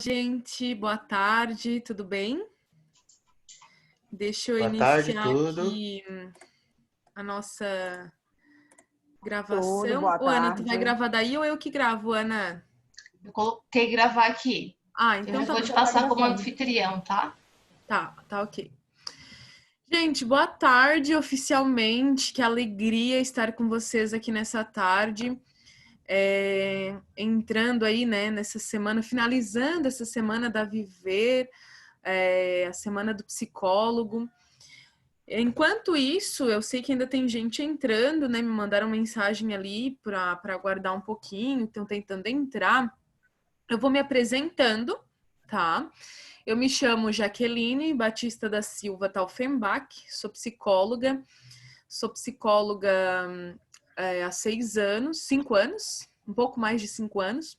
Gente, boa tarde, tudo bem? Deixa eu Boa tarde, iniciar tudo. aqui a nossa Tudo, gravação. boa Ô, Ana, tu vai tarde. gravar daí ou eu que gravo, Ana? Eu coloquei gravar aqui. Ah, Eu então já tá vou bom. te passar como anfitrião, tá? Tá ok. Gente, boa tarde oficialmente. Que alegria estar com vocês aqui nessa tarde. Entrando aí, né, nessa semana, finalizando essa semana da Viver, a semana do psicólogo. Enquanto isso, eu sei que ainda tem gente entrando, né? Me mandaram mensagem ali para aguardar um pouquinho, estão tentando entrar. Eu vou me apresentando, tá? Eu me chamo Jaqueline Batista da Silva Taufenbach, sou psicóloga há 5 anos, um pouco mais de 5 anos.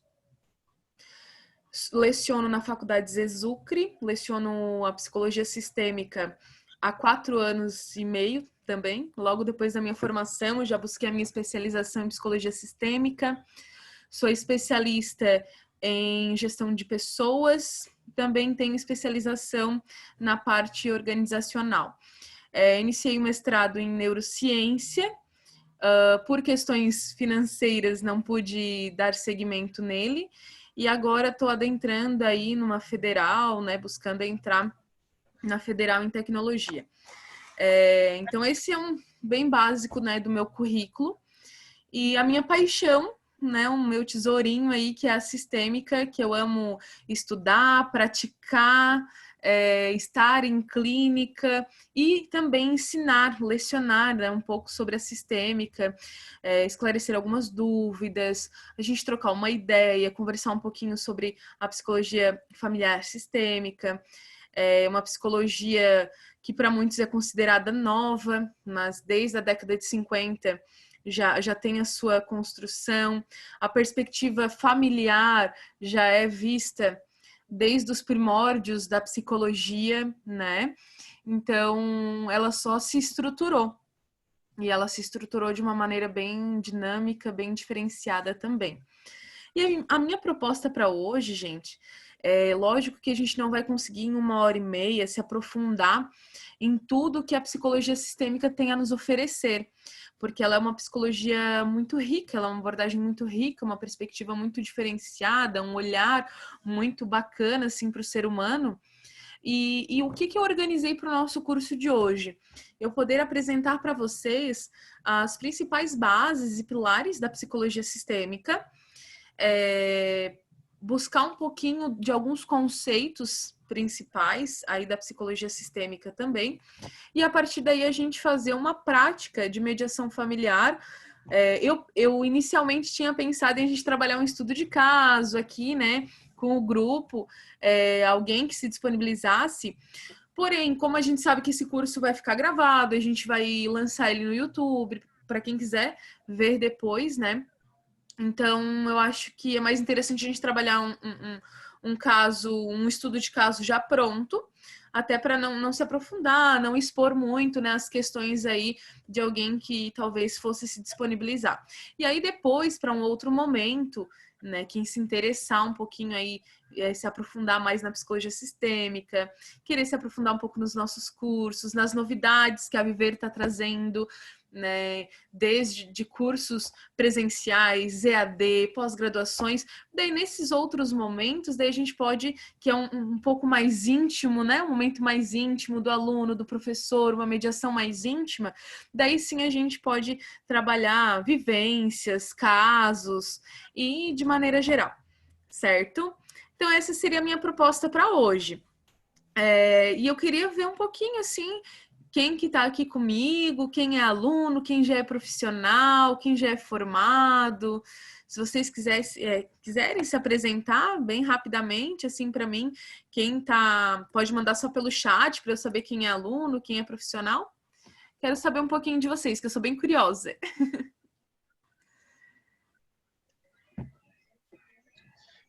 Leciono na Faculdade Zezucre, leciono a psicologia sistêmica há 4 anos e meio também. Logo depois da minha formação, eu já busquei a minha especialização em psicologia sistêmica. Sou especialista em gestão de pessoas, também tenho especialização na parte organizacional. Iniciei um mestrado em neurociência. Por questões financeiras, não pude dar seguimento nele. E agora estou adentrando aí numa federal, né, buscando entrar na federal em tecnologia. Então esse é um bem básico, né, do meu currículo. E a minha paixão, né, o meu tesourinho aí, que é a sistêmica, que eu amo estudar, praticar, estar em clínica e também ensinar, lecionar, né, um pouco sobre a sistêmica, esclarecer algumas dúvidas, a gente trocar uma ideia, conversar um pouquinho sobre a psicologia familiar sistêmica, uma psicologia que para muitos é considerada nova, mas desde a década de 50 já tem a sua construção, a perspectiva familiar já é vista desde os primórdios da psicologia, né? Então, ela só se estruturou. E ela se estruturou de uma maneira bem dinâmica, bem diferenciada também. E a minha proposta para hoje, gente, lógico que a gente não vai conseguir em 1h30 se aprofundar em tudo que a psicologia sistêmica tem a nos oferecer, porque ela é uma psicologia muito rica, ela é uma abordagem muito rica, uma perspectiva muito diferenciada, um olhar muito bacana assim, para o ser humano. E o que eu organizei para o nosso curso de hoje? Eu poder apresentar para vocês as principais bases e pilares da psicologia sistêmica, buscar um pouquinho de alguns conceitos principais aí da psicologia sistêmica também, e a partir daí a gente fazer uma prática de mediação familiar. Eu inicialmente tinha pensado em a gente trabalhar um estudo de caso aqui, né, com o grupo, alguém que se disponibilizasse. Porém, como a gente sabe que esse curso vai ficar gravado, a gente vai lançar ele no YouTube, para quem quiser ver depois, né? Então, eu acho que é mais interessante a gente trabalhar um caso, um estudo de caso já pronto, até para não se aprofundar, não expor muito, né, as questões aí de alguém que talvez fosse se disponibilizar. E aí depois, para um outro momento, né, quem se interessar um pouquinho aí, se aprofundar mais na psicologia sistêmica, querer se aprofundar um pouco nos nossos cursos, nas novidades que a Viver está trazendo, né, desde de cursos presenciais, EAD, pós-graduações. Daí nesses outros momentos, daí a gente pode, que é um pouco mais íntimo, né, um momento mais íntimo do aluno, do professor, uma mediação mais íntima, daí sim a gente pode trabalhar vivências, casos e de maneira geral, certo? Então essa seria a minha proposta para hoje. E eu queria ver um pouquinho assim quem que está aqui comigo, quem é aluno, quem já é profissional, quem já é formado. Se vocês quiserem se apresentar bem rapidamente, assim, para mim, quem tá, pode mandar só pelo chat para eu saber quem é aluno, quem é profissional. Quero saber um pouquinho de vocês, que eu sou bem curiosa.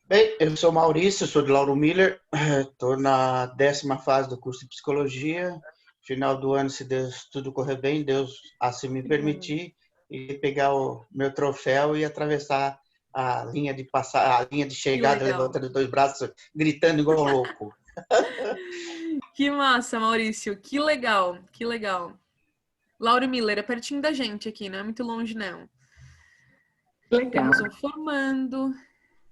Bem, eu sou Maurício, sou de Lauro Miller, estou na 10ª fase do curso de Psicologia. Final do ano, se Deus tudo correr bem, Deus assim me permitir, e pegar o meu troféu e atravessar a linha de passar, a linha de chegada, legal. levantando os dois braços, gritando igual um louco. Que massa, Maurício. Que legal, que legal. Laura Miller, é pertinho da gente aqui, não é muito longe, não. Legal. Temos um formando.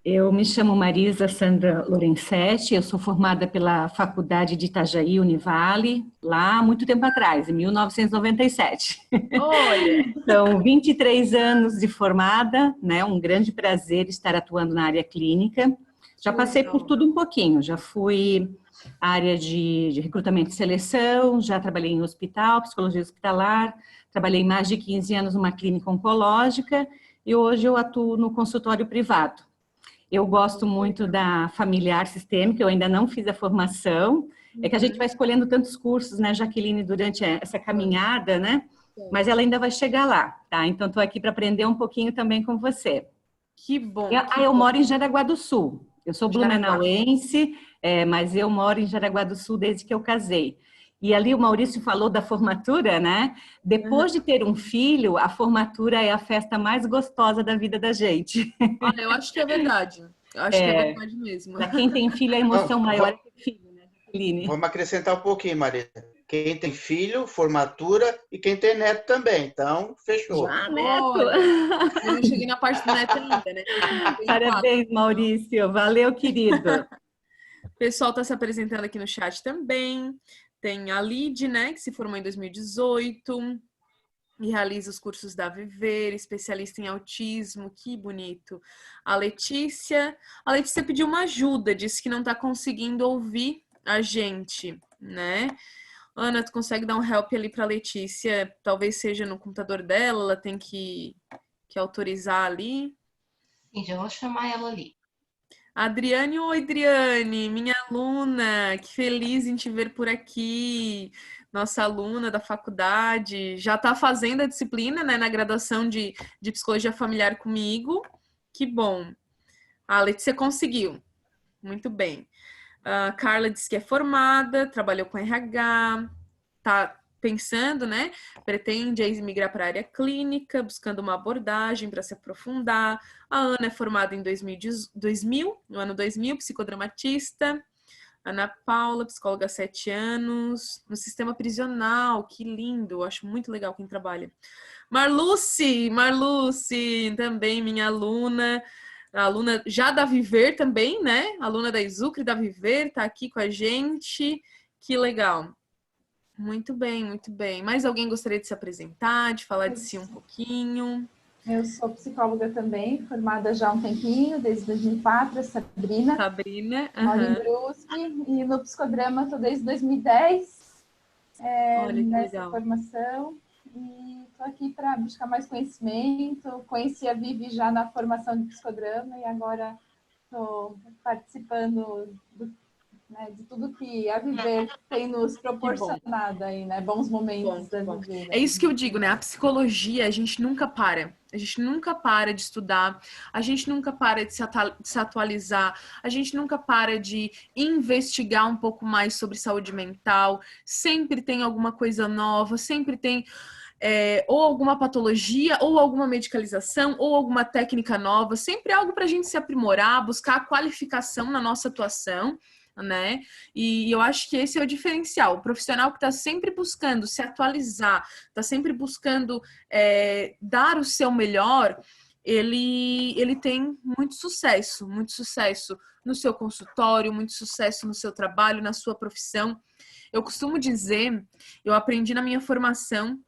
Eu me chamo Marisa Sandra Lorenzetti, eu sou formada pela Faculdade de Itajaí, Univale, lá há muito tempo atrás, em 1997. Olha! São 23 anos de formada, né? Um grande prazer estar atuando na área clínica. Já passei por tudo um pouquinho, já fui área de recrutamento e seleção, já trabalhei em hospital, psicologia hospitalar, trabalhei mais de 15 anos numa clínica oncológica e hoje eu atuo no consultório privado. Eu gosto muito da familiar sistêmica, eu ainda não fiz a formação. É que a gente vai escolhendo tantos cursos, né, Jaqueline, durante essa caminhada, né? Mas ela ainda vai chegar lá, tá? Então, estou aqui para aprender um pouquinho também com você. Que bom. Eu moro em Jaraguá do Sul. Eu sou blumenauense, mas eu moro em Jaraguá do Sul desde que eu casei. E ali o Maurício falou da formatura, né? Depois de ter um filho, a formatura é a festa mais gostosa da vida da gente. Ah, eu acho que é verdade. Eu acho que é verdade mesmo. Para quem tem filho, a emoção maior é ter filho, né, Jacqueline? Vamos acrescentar um pouquinho, Marisa. Quem tem filho, formatura e quem tem neto também. Então, fechou. Ah, neto! Eu não cheguei na parte do neto ainda, né? Parabéns, Maurício. Valeu, querido. O pessoal está se apresentando aqui no chat também. Tem a Lid, né, que se formou em 2018 e realiza os cursos da Viver, especialista em autismo, que bonito. A Letícia pediu uma ajuda, disse que não está conseguindo ouvir a gente, né? Ana, tu consegue dar um help ali para a Letícia? Talvez seja no computador dela, ela tem que autorizar ali. Sim, já vou chamar ela ali. Adriane, oi, Adriane, minha aluna, que feliz em te ver por aqui, nossa aluna da faculdade, já está fazendo a disciplina, né, na graduação de Psicologia Familiar comigo, que bom. A Letícia conseguiu, muito bem. A Carla disse que é formada, trabalhou com RH, tá pensando, né? Pretende migrar para a área clínica, buscando uma abordagem para se aprofundar. A Ana é formada em 2000, no ano 2000, psicodramatista. Ana Paula, psicóloga há 7 anos, no sistema prisional, que lindo, eu acho muito legal quem trabalha. Marluce, também minha aluna, a aluna já da Viver também, né? Aluna da Exucre da Viver, tá aqui com a gente, que legal. Muito bem, muito bem. Mais alguém gostaria de se apresentar, de falar de si um pouquinho? Eu sou psicóloga também, formada já há um tempinho, desde 2004, Sabrina. Moro em Brusque, e no psicodrama estou desde 2010, nessa legal. Formação. E estou aqui para buscar mais conhecimento. Conheci a Vivi já na formação de psicodrama e agora estou participando de tudo que a Viver tem nos proporcionado aí, né? Bons momentos da Viver. É isso que eu digo, né? A psicologia, a gente nunca para. A gente nunca para de estudar, a gente nunca para de se atualizar, a gente nunca para de investigar um pouco mais sobre saúde mental. Sempre tem alguma coisa nova, sempre tem ou alguma patologia, ou alguma medicalização, ou alguma técnica nova. Sempre algo para a gente se aprimorar, buscar a qualificação na nossa atuação, né? E eu acho que esse é o diferencial. O profissional que está sempre buscando se atualizar, está sempre buscando dar o seu melhor, ele tem muito sucesso no seu consultório, muito sucesso no seu trabalho, na sua profissão. Eu costumo dizer, eu aprendi na minha formação,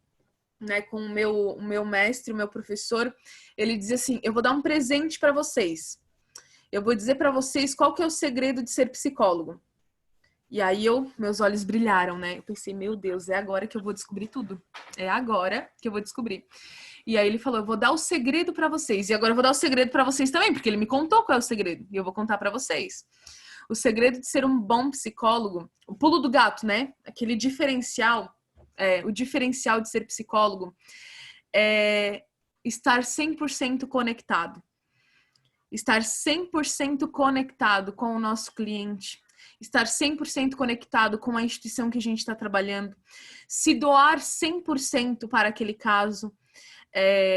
né, com o meu mestre, o meu professor, ele dizia assim, eu vou dar um presente para vocês. Eu vou dizer para vocês qual que é o segredo de ser psicólogo. E aí meus olhos brilharam, né? Eu pensei, meu Deus, é agora que eu vou descobrir tudo. É agora que eu vou descobrir. E aí ele falou, eu vou dar o segredo para vocês. E agora eu vou dar o segredo para vocês também, porque ele me contou qual é o segredo. E eu vou contar para vocês. O segredo de ser um bom psicólogo, o pulo do gato, né? Aquele diferencial, o diferencial de ser psicólogo é estar 100% conectado. Estar 100% conectado com o nosso cliente, estar 100% conectado com a instituição que a gente está trabalhando, se doar 100% para aquele caso,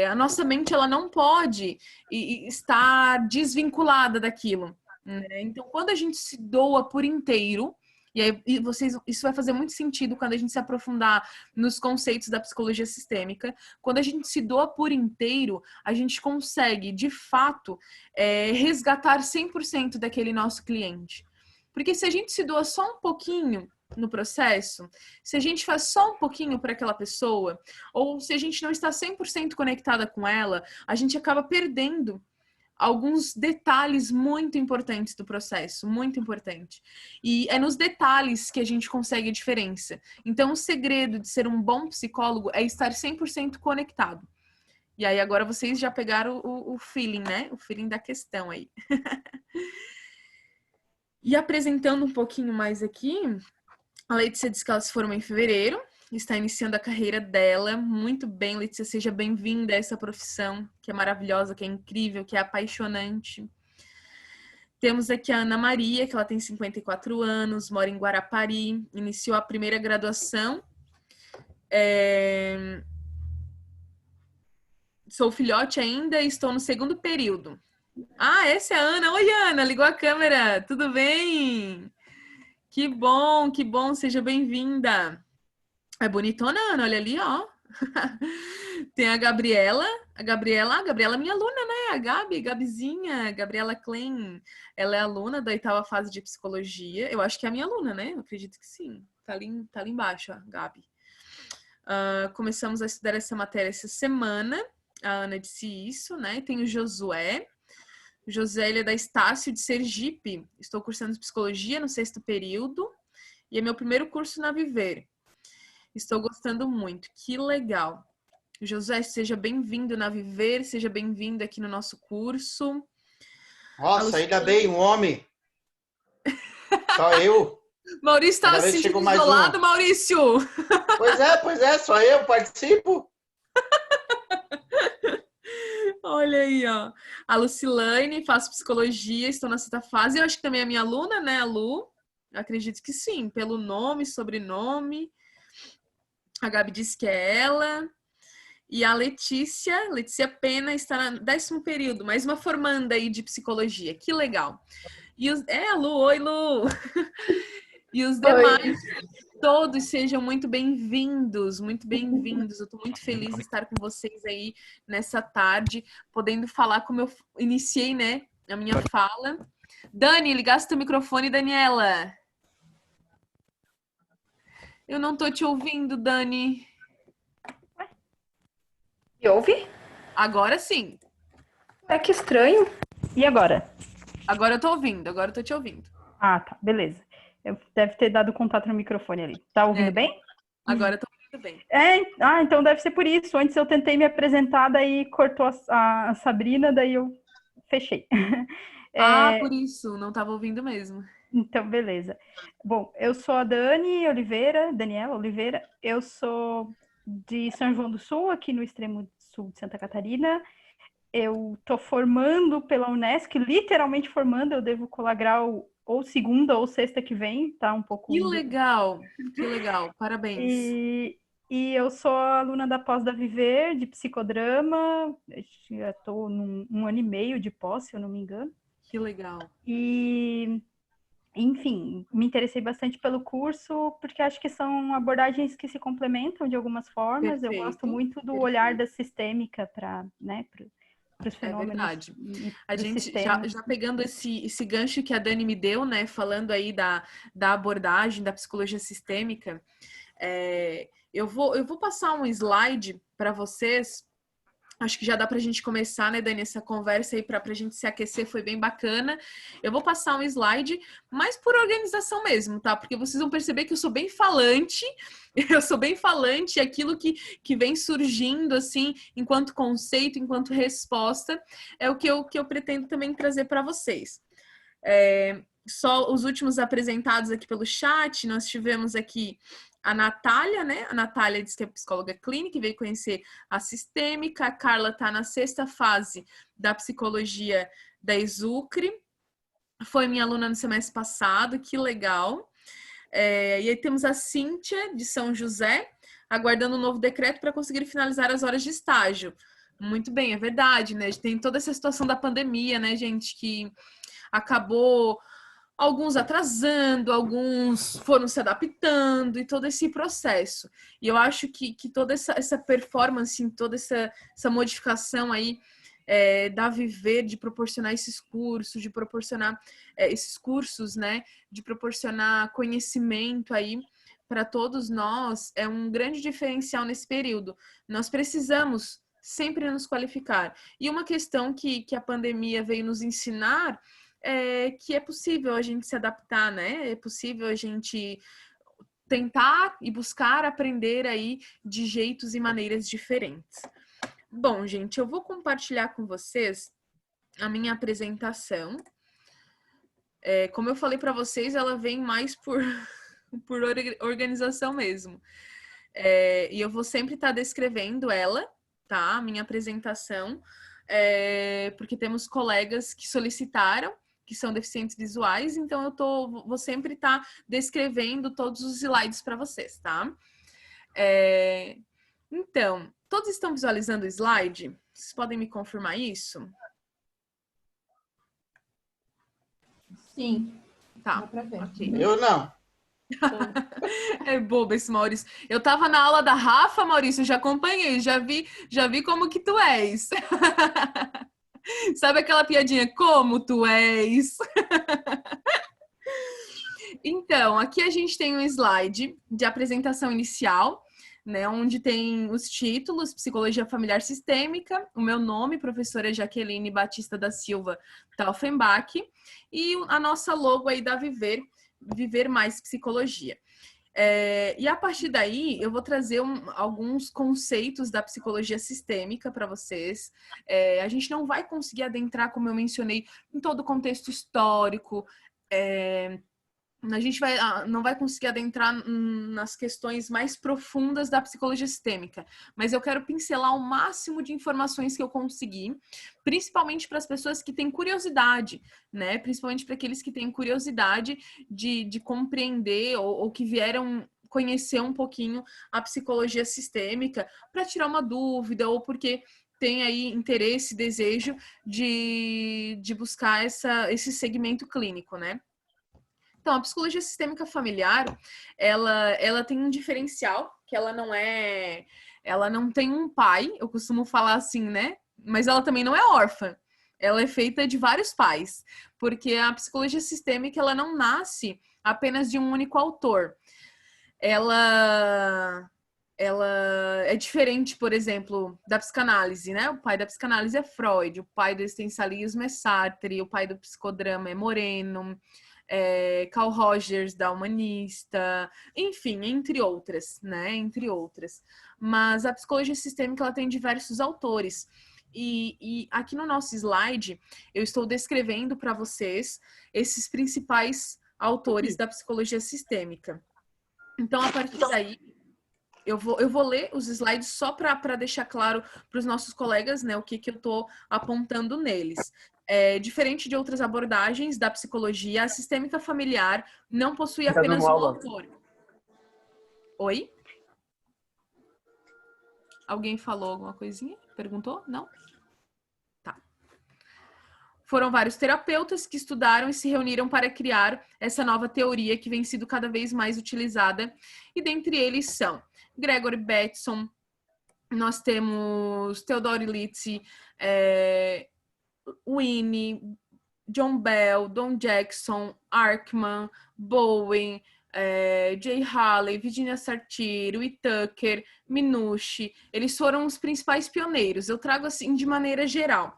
A nossa mente, ela não pode estar desvinculada daquilo, né? Então, quando a gente se doa por inteiro, e aí isso vai fazer muito sentido quando a gente se aprofundar nos conceitos da psicologia sistêmica. Quando a gente se doa por inteiro, a gente consegue, de fato, resgatar 100% daquele nosso cliente. Porque se a gente se doa só um pouquinho no processo, se a gente faz só um pouquinho para aquela pessoa, ou se a gente não está 100% conectada com ela, a gente acaba perdendo alguns detalhes muito importantes do processo, muito importante. E é nos detalhes que a gente consegue a diferença. Então, o segredo de ser um bom psicólogo é estar 100% conectado. E aí, agora vocês já pegaram o feeling, né? O feeling da questão aí. E apresentando um pouquinho mais aqui, a Letícia disse que ela se formou em fevereiro, está iniciando a carreira dela. Muito bem, Letícia, seja bem-vinda a essa profissão, que é maravilhosa, que é incrível, que é apaixonante. Temos aqui a Ana Maria, que ela tem 54 anos, mora em Guarapari, iniciou a primeira graduação. Sou filhote ainda e estou no segundo período. Ah, essa é a Ana. Oi, Ana, ligou a câmera. Tudo bem? Que bom, seja bem-vinda. É bonitona, Ana, olha ali, ó. Tem a Gabriela é minha aluna, né? A Gabizinha, Gabriela Klein. Ela é aluna da 8ª fase de psicologia. Eu acho que é a minha aluna, né? Eu acredito que sim. Tá ali embaixo, ó, Gabi. Começamos a estudar essa matéria essa semana. A Ana disse isso, né? Tem o Josué. O José, ele é da Estácio de Sergipe. Estou cursando psicologia no 6º período. E é meu primeiro curso na Viver. Estou gostando muito. Que legal. José, seja bem-vindo na Viver. Seja bem-vindo aqui no nosso curso. Nossa, ainda bem, um homem. Só eu. Maurício está se sentindo isolado, Maurício. Pois é, só eu participo. Olha aí, ó. A Lucilane, faço psicologia, estou na 6ª fase. Eu acho que também é minha aluna, né, a Lu? Eu acredito que sim, pelo nome, sobrenome. A Gabi disse que é ela. E a Letícia Pena, está no 10º período, mais uma formanda aí de psicologia. Que legal. E a Lu, oi, Lu. E os demais, todos sejam muito bem-vindos, muito bem-vindos. Eu estou muito feliz de estar com vocês aí nessa tarde, podendo falar como eu iniciei, né, a minha fala. Dani, ligasse teu microfone, Daniela. Eu não tô te ouvindo, Dani. Me ouve? Agora sim. É que estranho. E agora? Agora eu tô ouvindo, agora eu tô te ouvindo. Ah, tá, beleza. Deve ter dado contato no microfone ali. Tá ouvindo bem? Agora eu tô ouvindo bem. Então deve ser por isso. Antes eu tentei me apresentar, daí cortou a Sabrina, daí eu fechei. Por isso, não tava ouvindo mesmo. Então, beleza. Bom, eu sou a Daniela Oliveira. Eu sou de São João do Sul, aqui no extremo sul de Santa Catarina. Eu tô formando pela Unesc, literalmente formando, eu devo colar grau ou segunda ou sexta que vem, tá um pouco... Que legal, parabéns. E eu sou aluna da pós da Viver, de psicodrama, já tô num ano e meio de pós, se eu não me engano. Que legal. E, enfim, me interessei bastante pelo curso, porque acho que são abordagens que se complementam de algumas formas. Perfeito, eu gosto muito do olhar da sistêmica para, né, para os fenômenos. É verdade. A gente já pegando esse gancho que a Dani me deu, né, falando aí da abordagem da psicologia sistêmica, eu vou passar um slide para vocês. Acho que já dá para a gente começar, né, Dani, essa conversa aí para a gente se aquecer, foi bem bacana. Eu vou passar um slide, mas por organização mesmo, tá? Porque vocês vão perceber que eu sou bem falante, e aquilo que vem surgindo, assim, enquanto conceito, enquanto resposta, é o que eu pretendo também trazer para vocês. Só os últimos apresentados aqui pelo chat, nós tivemos aqui a Natália, né? A Natália diz que é psicóloga clínica e veio conhecer a sistêmica. A Carla está na 6ª fase da psicologia da Exucre. Foi minha aluna no semestre passado, que legal. E aí temos a Cíntia, de São José. aguardando um novo decreto para conseguir finalizar as horas de estágio. Muito bem, é verdade, né? Tem toda essa situação da pandemia, né, gente, que acabou alguns atrasando, alguns foram se adaptando e todo esse processo. E eu acho que toda essa performance, toda essa modificação aí da Viver, de proporcionar esses cursos, de proporcionar esses cursos, né, de proporcionar conhecimento aí para todos nós, é um grande diferencial nesse período. Nós precisamos sempre nos qualificar. E uma questão que a pandemia veio nos ensinar é que é possível a gente se adaptar, né? É possível a gente tentar e buscar aprender aí de jeitos e maneiras diferentes. Bom, gente, eu vou compartilhar com vocês a minha apresentação. Como eu falei para vocês, ela vem mais por organização mesmo. E eu vou sempre estar descrevendo ela, tá? A minha apresentação, porque temos colegas que solicitaram, que são deficientes visuais, então eu vou sempre estar descrevendo todos os slides para vocês, tá? Então, todos estão visualizando o slide? Vocês podem me confirmar isso? Sim. Tá. Dá pra ver. Okay. Eu não. É bobo esse Maurício. Eu tava na aula da Rafa, Maurício, já acompanhei, já vi como que tu és. Sabe aquela piadinha, como tu és? Então, aqui a gente tem um slide de apresentação inicial, né, onde tem os títulos, Psicologia Familiar Sistêmica, o meu nome, professora Jaqueline Batista da Silva Taufenbach, e a nossa logo aí da Viver Mais Psicologia. E a partir daí, eu vou trazer alguns conceitos da psicologia sistêmica para vocês. A gente não vai conseguir adentrar, como eu mencionei, em todo o contexto histórico. A gente não vai conseguir adentrar nas questões mais profundas da psicologia sistêmica, mas eu quero pincelar o máximo de informações que eu conseguir, principalmente para as pessoas que têm curiosidade, né? Principalmente para aqueles que têm curiosidade de compreender ou que vieram conhecer um pouquinho a psicologia sistêmica para tirar uma dúvida ou porque tem aí interesse, desejo de buscar esse segmento clínico, né? Então, a psicologia sistêmica familiar, ela tem um diferencial, que ela não tem um pai, eu costumo falar assim, né? Mas ela também não é órfã. Ela é feita de vários pais, porque a psicologia sistêmica, ela não nasce apenas de um único autor. Ela é diferente, por exemplo, da psicanálise, né? O pai da psicanálise é Freud, o pai do existencialismo é Sartre, o pai do psicodrama é Moreno, Carl Rogers, da Humanista, enfim, entre outras, né? Entre outras. Mas a psicologia sistêmica, ela tem diversos autores. E aqui no nosso slide, eu estou descrevendo para vocês esses principais autores da psicologia sistêmica. Então, a partir daí, eu vou ler os slides só para deixar claro para os nossos colegas, né, o que eu estou apontando neles. Diferente de outras abordagens da psicologia, a sistêmica familiar não possui apenas um autor. Oi? Alguém falou alguma coisinha? Perguntou? Não? Tá. Foram vários terapeutas que estudaram e se reuniram para criar essa nova teoria que vem sido cada vez mais utilizada. E dentre eles são Gregory Bateson, nós temos Theodore Litzy, Winnie, John Bell, Don Jackson, Arkman, Bowen, Jay Haley, Virginia Satir, Whittaker, Minucci. Eles foram os principais pioneiros. Eu trago assim de maneira geral.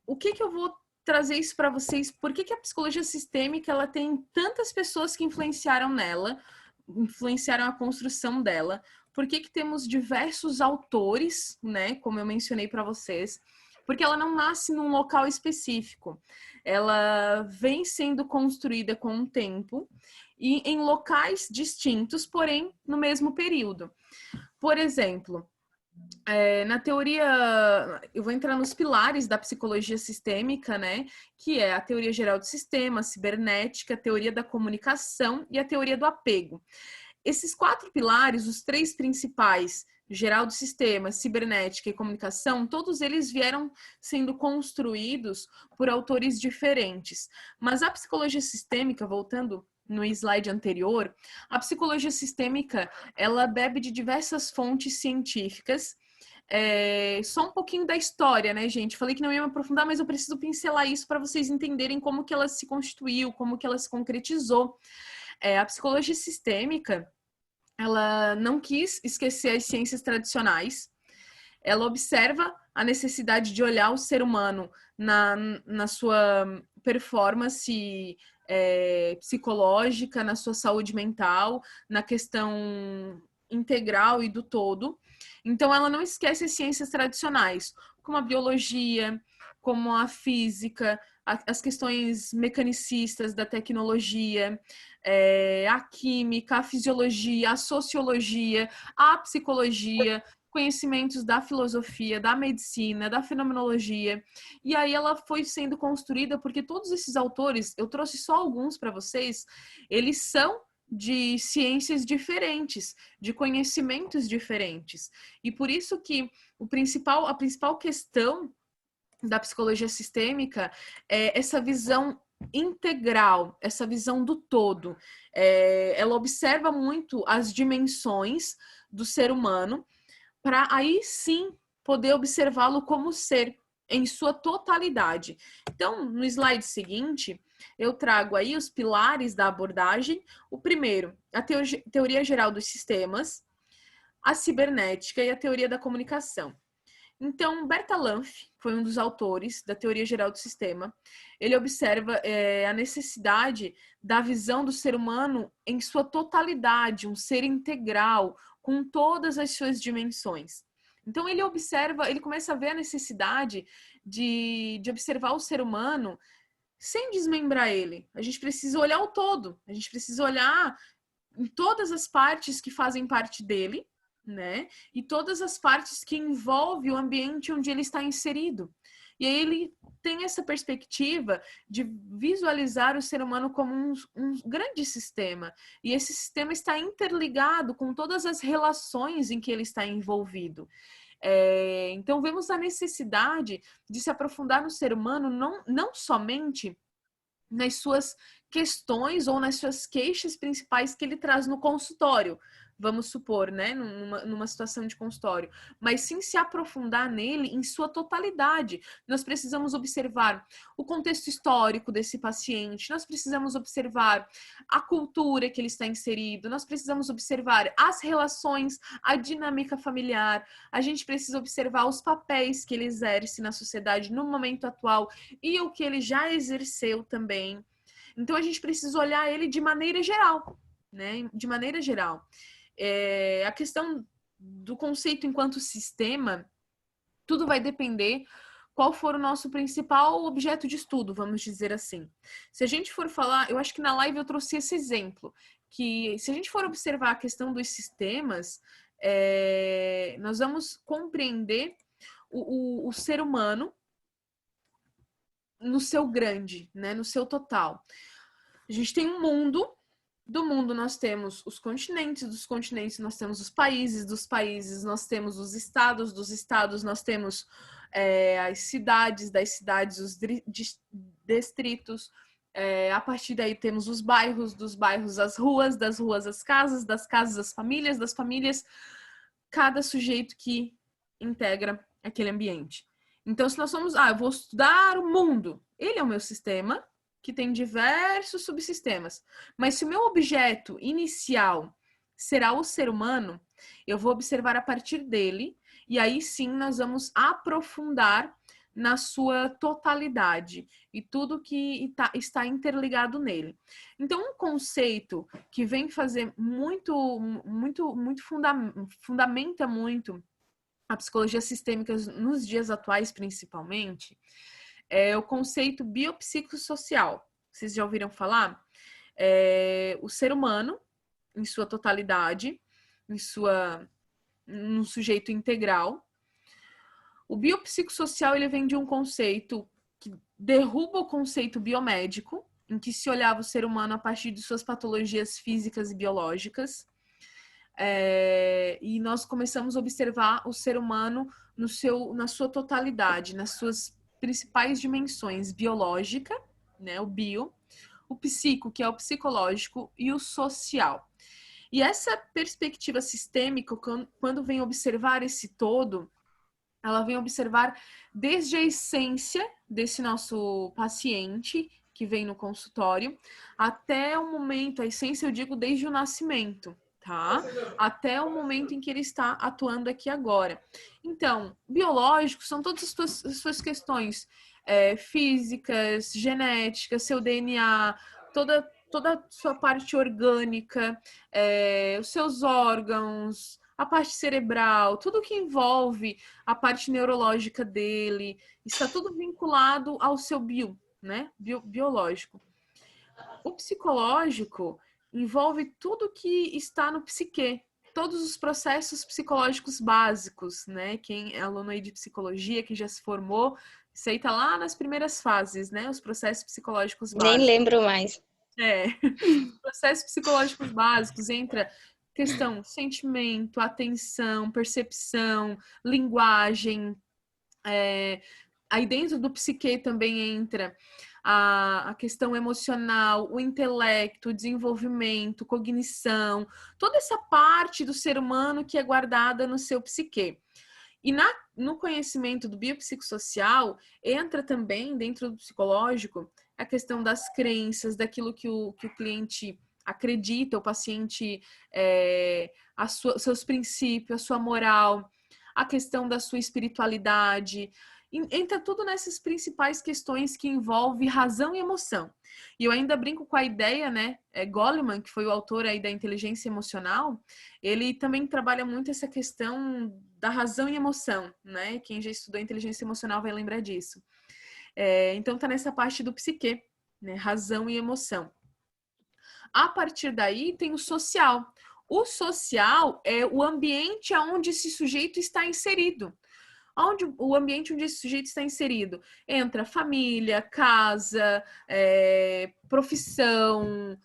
O que eu vou trazer isso para vocês? Por que a psicologia sistêmica ela tem tantas pessoas que influenciaram nela, influenciaram a construção dela? Por que temos diversos autores, né? Como eu mencionei para vocês. Porque ela não nasce num local específico. Ela vem sendo construída com o tempo e em locais distintos, porém no mesmo período. Por exemplo, na teoria, eu vou entrar nos pilares da psicologia sistêmica, né? Que é a teoria geral do sistema, a cibernética, a teoria da comunicação e a teoria do apego. esses 4 pilares, os 3 principais, geral do sistema, cibernética e comunicação, todos eles vieram sendo construídos por autores diferentes. Mas a psicologia sistêmica, voltando no slide anterior, a psicologia sistêmica, ela bebe de diversas fontes científicas. Só um pouquinho da história, né, gente? Falei que não ia me aprofundar, mas eu preciso pincelar isso para vocês entenderem como que ela se constituiu, como que ela se concretizou. A psicologia sistêmica, ela não quis esquecer as ciências tradicionais. Ela observa a necessidade de olhar o ser humano na sua performance psicológica, na sua saúde mental, na questão integral e do todo. Então, ela não esquece as ciências tradicionais, como a biologia, como a física, as questões mecanicistas da tecnologia, a química, a fisiologia, a sociologia, a psicologia, conhecimentos da filosofia, da medicina, da fenomenologia. E aí ela foi sendo construída porque todos esses autores, eu trouxe só alguns para vocês, eles são de ciências diferentes, de conhecimentos diferentes. E por isso que a principal questão da psicologia sistêmica é essa visão integral, essa visão do todo. Ela observa muito as dimensões do ser humano para aí sim poder observá-lo como ser em sua totalidade. Então, no slide seguinte, eu trago aí os pilares da abordagem. O primeiro, a teoria geral dos sistemas, a cibernética e a teoria da comunicação. Então, Bertalanffy foi um dos autores da teoria geral do sistema. Ele observa a necessidade da visão do ser humano em sua totalidade, um ser integral, com todas as suas dimensões. Então, ele começa a ver a necessidade de observar o ser humano sem desmembrar ele. A gente precisa olhar o todo, a gente precisa olhar em todas as partes que fazem parte dele, né? E todas as partes que envolvem o ambiente onde ele está inserido. E aí ele tem essa perspectiva de visualizar o ser humano como um grande sistema. E esse sistema está interligado com todas as relações em que ele está envolvido. Então, vemos a necessidade de se aprofundar no ser humano não somente nas suas questões ou nas suas queixas principais que ele traz no consultório, vamos supor, né, numa situação de consultório, mas sim se aprofundar nele em sua totalidade. Nós precisamos observar o contexto histórico desse paciente, nós precisamos observar a cultura que ele está inserido, nós precisamos observar as relações, a dinâmica familiar, a gente precisa observar os papéis que ele exerce na sociedade no momento atual e o que ele já exerceu também. Então, a gente precisa olhar ele de maneira geral, né? De maneira geral. A questão do conceito enquanto sistema, tudo vai depender qual for o nosso principal objeto de estudo, vamos dizer assim. Se a gente for falar, eu acho que na live eu trouxe esse exemplo, que se a gente for observar a questão dos sistemas, nós vamos compreender o ser humano no seu grande, né, no seu total. A gente tem um mundo. Do mundo nós temos os continentes, dos continentes nós temos os países, dos países nós temos os estados, dos estados nós temos as cidades, das cidades os distritos, a partir daí temos os bairros, dos bairros as ruas, das ruas as casas, das casas as famílias, das famílias cada sujeito que integra aquele ambiente. Então, se nós somos, eu vou estudar o mundo, ele é o meu sistema, que tem diversos subsistemas. Mas se o meu objeto inicial será o ser humano, eu vou observar a partir dele, e aí sim nós vamos aprofundar na sua totalidade e tudo que está interligado nele. Então, um conceito que vem fazer fundamenta muito a psicologia sistêmica nos dias atuais, principalmente, é o conceito biopsicossocial. Vocês já ouviram falar? O ser humano, em sua totalidade, num sujeito integral. O biopsicossocial, ele vem de um conceito que derruba o conceito biomédico, em que se olhava o ser humano a partir de suas patologias físicas e biológicas. e nós começamos a observar o ser humano na sua totalidade, nas suas principais dimensões: biológica, né, o bio, o psico, que é o psicológico, e o social. E essa perspectiva sistêmica, quando vem observar esse todo, ela vem observar desde a essência desse nosso paciente que vem no consultório, até o momento, a essência eu digo desde o nascimento, tá? Até o momento em que ele está atuando aqui agora. Então, biológico são todas as suas questões físicas, genéticas, seu DNA, toda a sua parte orgânica, os seus órgãos, a parte cerebral, tudo que envolve a parte neurológica dele, está tudo vinculado ao seu né? Biológico. O psicológico envolve tudo que está no psique, todos os processos psicológicos básicos, né? Quem é aluno aí de psicologia, que já se formou, isso aí tá lá nas primeiras fases, né? Os processos psicológicos básicos. Nem lembro mais. Processos psicológicos básicos entra questão sentimento, atenção, percepção, linguagem. Aí dentro do psique também entra a questão emocional, o intelecto, o desenvolvimento, cognição, toda essa parte do ser humano que é guardada no seu psique. E no conhecimento do biopsicossocial, entra também, dentro do psicológico, a questão das crenças, daquilo que o cliente acredita, o paciente, seus princípios, a sua moral, a questão da sua espiritualidade. Entra tudo nessas principais questões que envolvem razão e emoção. E eu ainda brinco com a ideia, né? Goleman, que foi o autor aí da inteligência emocional, ele também trabalha muito essa questão da razão e emoção, né? Quem já estudou inteligência emocional vai lembrar disso. Então tá nessa parte do psique, né? Razão e emoção. A partir daí tem o social. O social é o ambiente onde esse sujeito está inserido. O ambiente onde esse sujeito está inserido entra família, casa, profissão,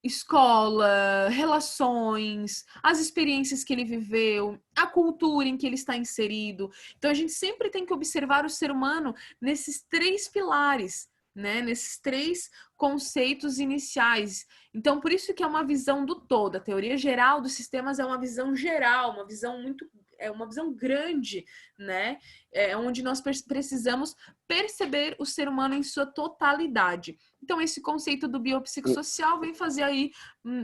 escola, relações, as experiências que ele viveu, a cultura em que ele está inserido. Então a gente sempre tem que observar o ser humano nesses 3 pilares, né? Nesses 3 conceitos iniciais. Então por isso que é uma visão do todo. A teoria geral dos sistemas é uma visão geral, uma visão uma visão grande, né? Onde nós precisamos perceber o ser humano em sua totalidade. Então, esse conceito do biopsicossocial vem fazer aí,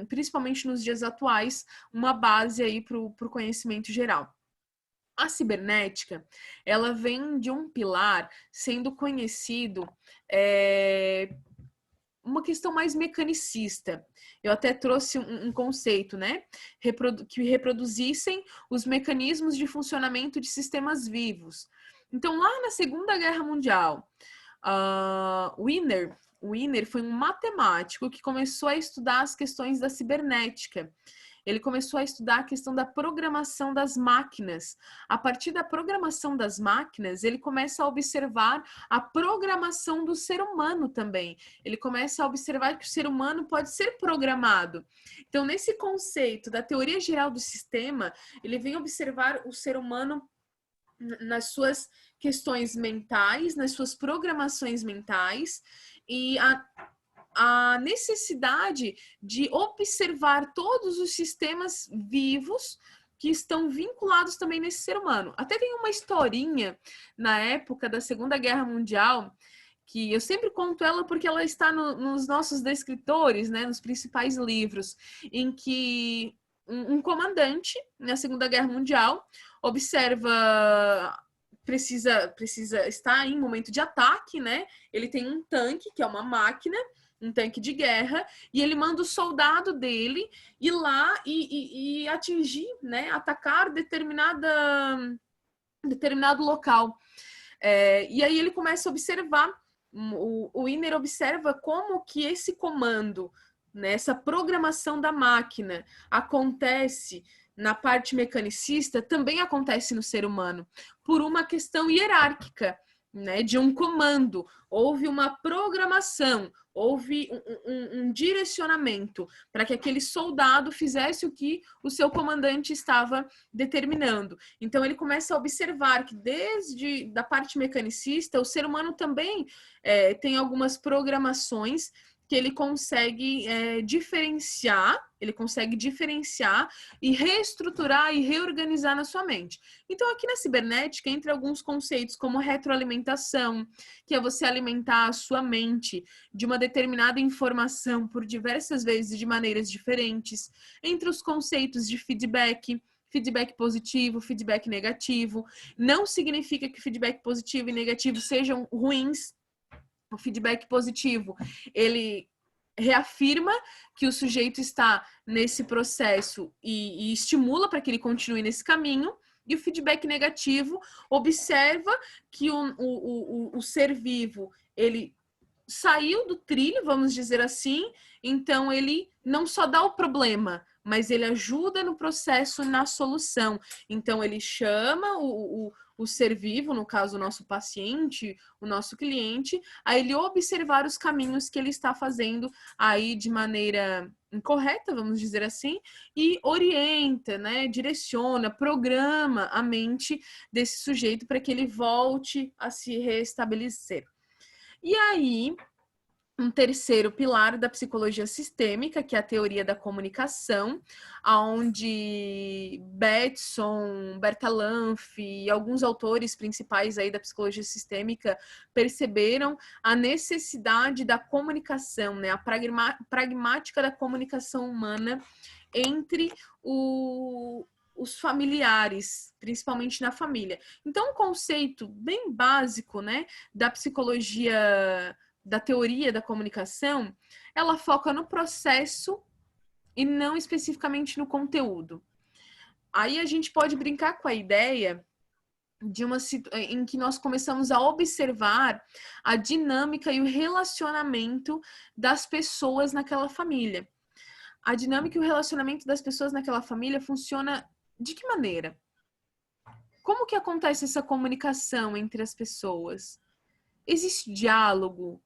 principalmente nos dias atuais, uma base aí para o conhecimento geral. A cibernética, ela vem de um pilar sendo conhecido uma questão mais mecanicista. Eu até trouxe um conceito, né? Que reproduzissem os mecanismos de funcionamento de sistemas vivos. Então, lá na Segunda Guerra Mundial, Wiener foi um matemático que começou a estudar as questões da cibernética. Ele começou a estudar a questão da programação das máquinas. A partir da programação das máquinas, ele começa a observar a programação do ser humano também. Ele começa a observar que o ser humano pode ser programado. Então, nesse conceito da teoria geral do sistema, ele vem observar o ser humano nas suas questões mentais, nas suas programações mentais e a necessidade de observar todos os sistemas vivos que estão vinculados também nesse ser humano. Até tem uma historinha na época da Segunda Guerra Mundial, que eu sempre conto ela porque ela está nos nossos descritores, né, nos principais livros, em que um comandante na Segunda Guerra Mundial observa... Precisa estar em momento de ataque, né? Ele tem um tanque, que é uma máquina, um tanque de guerra, e ele manda o soldado dele ir lá e atingir, né? Atacar determinado local. E aí ele começa a observar, o Wiener observa como que esse comando, né, essa programação da máquina acontece na parte mecanicista, também acontece no ser humano, por uma questão hierárquica, né, de um comando. Houve uma programação, houve um direcionamento para que aquele soldado fizesse o que o seu comandante estava determinando. Então, ele começa a observar que desde da parte mecanicista, o ser humano também tem algumas programações que ele consegue diferenciar e reestruturar e reorganizar na sua mente. Então, aqui na cibernética, entra alguns conceitos como retroalimentação, que é você alimentar a sua mente de uma determinada informação por diversas vezes de maneiras diferentes. Entre os conceitos de feedback positivo, feedback negativo. Não significa que feedback positivo e negativo sejam ruins. O feedback positivo, ele reafirma que o sujeito está nesse processo e estimula para que ele continue nesse caminho. E o feedback negativo observa que o ser vivo, ele saiu do trilho, vamos dizer assim, então ele não só dá o problema, mas ele ajuda no processo, na solução. Então ele chama o ser vivo, no caso o nosso paciente, o nosso cliente, a ele observar os caminhos que ele está fazendo aí de maneira incorreta, vamos dizer assim, e orienta, né, direciona, programa a mente desse sujeito para que ele volte a se restabelecer. E aí, um terceiro pilar da psicologia sistêmica, que é a teoria da comunicação, onde Bateson, Bertalanffy e alguns autores principais aí da psicologia sistêmica perceberam a necessidade da comunicação, né, a pragmática da comunicação humana entre os familiares, principalmente na família. Então, um conceito bem básico, né, da psicologia, da teoria da comunicação, ela foca no processo e não especificamente no conteúdo. Aí a gente pode brincar com a ideia de em que nós começamos a observar a dinâmica e o relacionamento das pessoas naquela família. A dinâmica e o relacionamento das pessoas naquela família funciona de que maneira? Como que acontece essa comunicação entre as pessoas? Existe diálogo?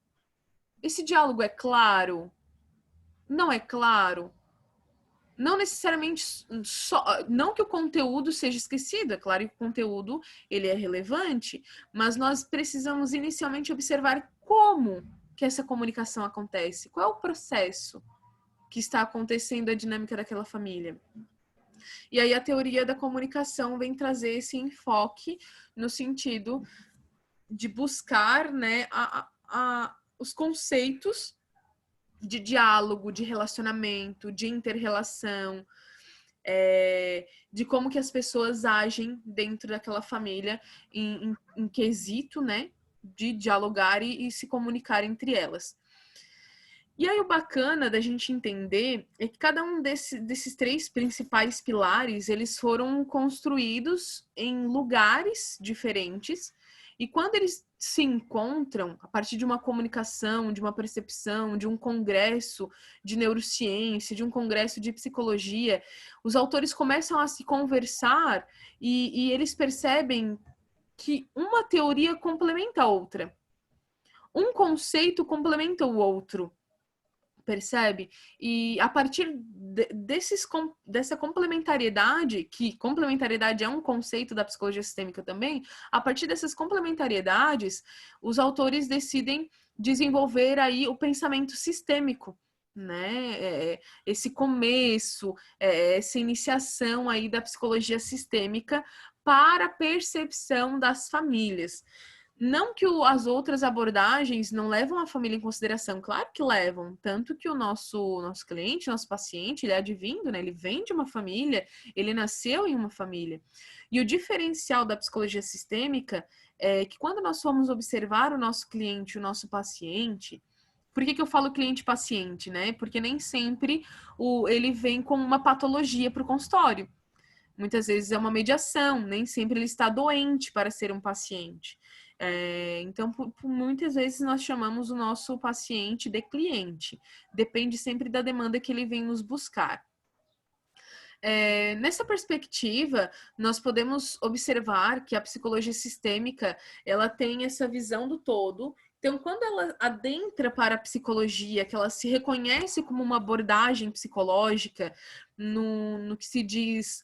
Esse diálogo é claro? Não é claro? Não necessariamente não que o conteúdo seja esquecido, é claro que o conteúdo ele é relevante, mas nós precisamos inicialmente observar como que essa comunicação acontece, qual é o processo que está acontecendo a dinâmica daquela família. E aí a teoria da comunicação vem trazer esse enfoque no sentido de buscar, né, os conceitos de diálogo, de relacionamento, de inter-relação, de como que as pessoas agem dentro daquela família em quesito, né, de dialogar e se comunicar entre elas. E aí o bacana da gente entender é que cada um desses três principais pilares, eles foram construídos em lugares diferentes, e quando eles se encontram, a partir de uma comunicação, de uma percepção, de um congresso de neurociência, de um congresso de psicologia, os autores começam a se conversar e eles percebem que uma teoria complementa a outra. Um conceito complementa o outro. Percebe? E a partir dessa complementariedade, que complementariedade é um conceito da psicologia sistêmica também, a partir dessas complementariedades, os autores decidem desenvolver aí o pensamento sistêmico, né? Esse começo, essa iniciação aí da psicologia sistêmica para a percepção das famílias. Não que as outras abordagens não levam a família em consideração, claro que levam, tanto que o nosso cliente, nosso paciente, ele é advindo, né? Ele vem de uma família, ele nasceu em uma família. E o diferencial da psicologia sistêmica é que quando nós formos observar o nosso cliente, o nosso paciente, por que eu falo cliente-paciente, né? Porque nem sempre ele vem com uma patologia para o consultório. Muitas vezes é uma mediação, nem sempre ele está doente para ser um paciente. Então, muitas vezes nós chamamos o nosso paciente de cliente. Depende sempre da demanda que ele vem nos buscar. Nessa perspectiva, nós podemos observar que a psicologia sistêmica, ela tem essa visão do todo, Então, quando ela adentra para a psicologia, que ela se reconhece como uma abordagem psicológica, no que se diz